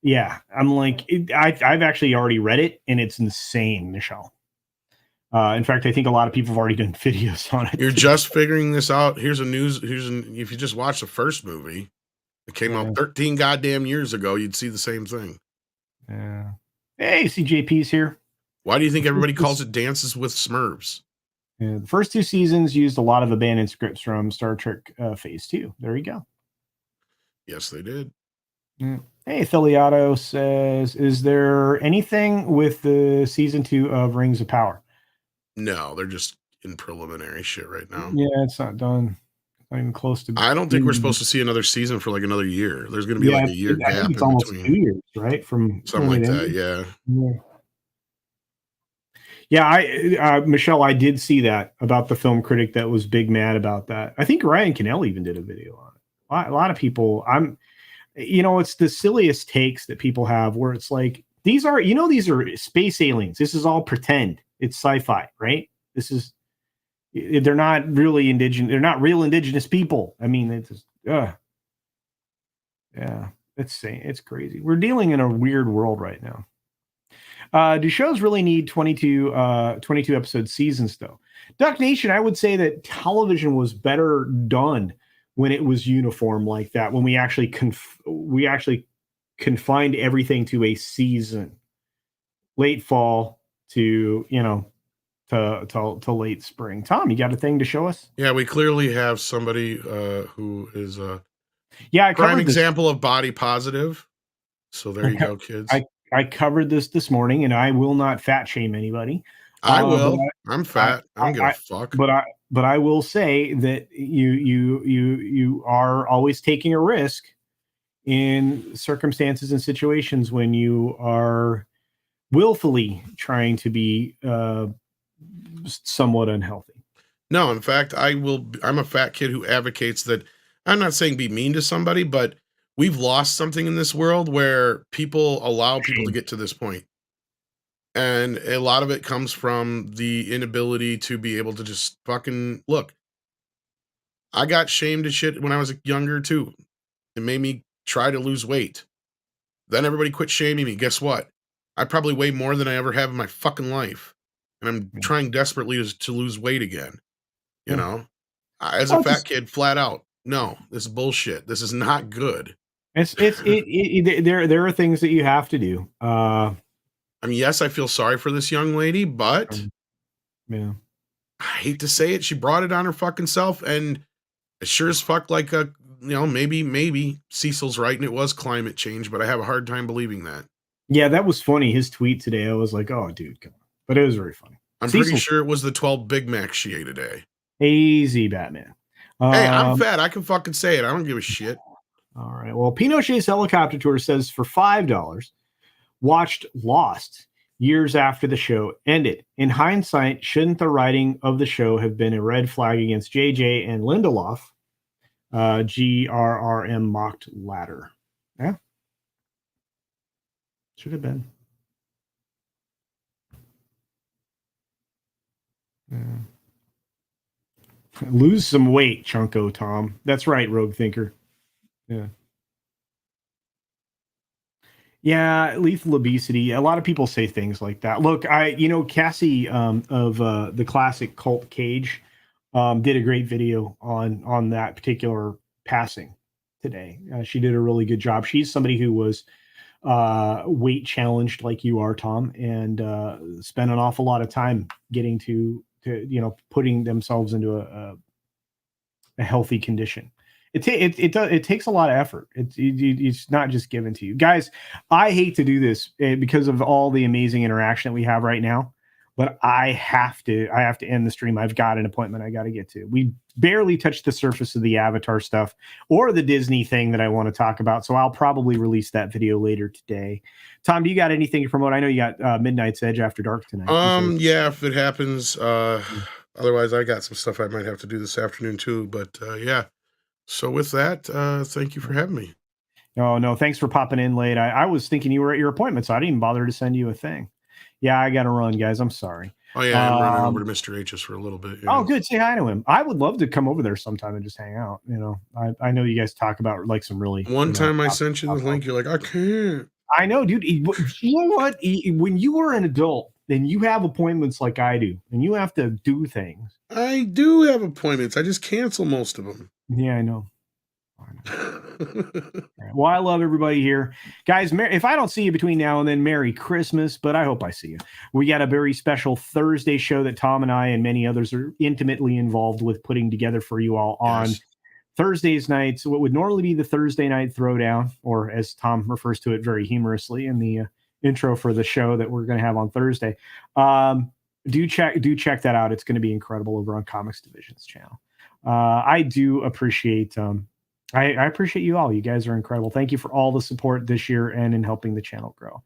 Yeah, I'm like, I've actually already read it, and it's insane, Michelle. In fact, I think a lot of people have already done videos on it. You're just figuring this out. If you just watch the first movie, it came out 13 goddamn years ago, you'd see the same thing. Yeah. Hey, CJP's here. Why do you think everybody calls it Dances with Smurfs? Yeah, the first 2 seasons used a lot of abandoned scripts from Star Trek Phase 2. There you go. Yes, they did. Yeah. Hey, Theliato says, is there anything with the season 2 of Rings of Power? No, they're just in preliminary shit right now. Yeah, it's not done. Not even close to. I don't think we're supposed to see another season for like another year. There's going to be like a year gap it's in almost between. 2 years, right? From something like that, yeah. Yeah, Michelle, I did see that about the film critic that was big mad about that. I think Ryan Cannell even did a video on it. A lot of people, it's the silliest takes that people have where it's like, these are space aliens. This is all pretend. It's sci-fi, right? They're not really indigenous. They're not real indigenous people. I mean, it's just, yeah, it's crazy. We're dealing in a weird world right now. Do shows really need 22 episode seasons though? Duck Nation, I would say that television was better done when it was uniform like that, when we actually confined everything to a season, late fall to late spring. Tom, you got a thing to show us? Yeah, we clearly have somebody who is a prime example of body positive. So there you go, kids. I covered this morning, and I will not fat shame anybody. I will. I'm fat. I don't give a fuck. But I will say that you are always taking a risk in circumstances and situations when you are willfully trying to be somewhat unhealthy. No, in fact, I'm a fat kid who advocates that. I'm not saying be mean to somebody, but we've lost something in this world where people allow people to get to this point. And a lot of it comes from the inability to be able to just fucking look. I got shamed as shit when I was younger too. It made me try to lose weight. Then everybody quit shaming me. Guess what? I probably weigh more than I ever have in my fucking life. And I'm trying desperately to lose weight again. You know? As a fat kid, flat out, no, this is bullshit. This is not good. There are things that you have to do. I mean, yes, I feel sorry for this young lady, but yeah, I hate to say it, she brought it on her fucking self, and it sure as fuck like maybe Cecil's right, and it was climate change, but I have a hard time believing that. Yeah, that was funny. His tweet today, I was like, oh, dude, come on. But it was very funny. I'm pretty sure it was the 12 Big Macs she ate a day. Easy, Batman. Hey, I'm fat. I can fucking say it. I don't give a shit. All right. Well, Pinochet's helicopter tour says for $5, watched Lost years after the show ended. In hindsight, shouldn't the writing of the show have been a red flag against JJ and Lindelof? GRRM mocked ladder. Yeah. Should have been. Yeah. Lose some weight, Chunko Tom. That's right, Rogue Thinker. Yeah. Yeah, lethal obesity. A lot of people say things like that. Look, Cassie of the classic Cult Cage did a great video on that particular passing today. She did a really good job. She's somebody who was weight challenged like you are, Tom, and spent an awful lot of time getting to putting themselves into a healthy condition. It takes a lot of effort. It's not just given to you, guys. I hate to do this because of all the amazing interaction that we have right now, but I have to end the stream. I've got an appointment I got to get to. We barely touched the surface of the Avatar stuff or the Disney thing that I want to talk about, so I'll probably release that video later today. Tom, do you got anything to promote? I know you got Midnight's Edge After Dark tonight. Yeah, if it happens. Otherwise, I got some stuff I might have to do this afternoon too. But yeah. So with that, thank you for having me. No, thanks for popping in late. I was thinking you were at your appointment, so I didn't even bother to send you a thing. Yeah, I got to run, guys. I'm sorry. Oh, yeah, I'm running over to Mr. H's for a little bit. Yeah. Oh, good. Say hi to him. I would love to come over there sometime and just hang out. I know you guys talk about like some really... One time I sent you the link, you're like, I can't. I know, dude. You know what? When you are an adult, then you have appointments like I do, and you have to do things. I do have appointments. I just cancel most of them. Yeah, I know. Well, I love everybody here, guys. If I don't see you between now and then, Merry Christmas, but I hope I see you. We got a very special Thursday show that Tom and I and many others are intimately involved with putting together for you all on Thursdays nights. What would normally be the Thursday night throwdown, or as Tom refers to it very humorously in the intro for the show that we're going to have on Thursday. Do check that out. It's going to be incredible over on Comics Division's channel. I do appreciate I appreciate you all. You guys are incredible. Thank you for all the support this year and in helping the channel grow.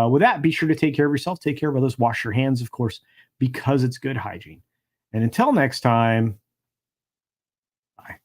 With that, be sure to take care of yourself. Take care of others. Wash your hands, of course, because it's good hygiene. And until next time, bye.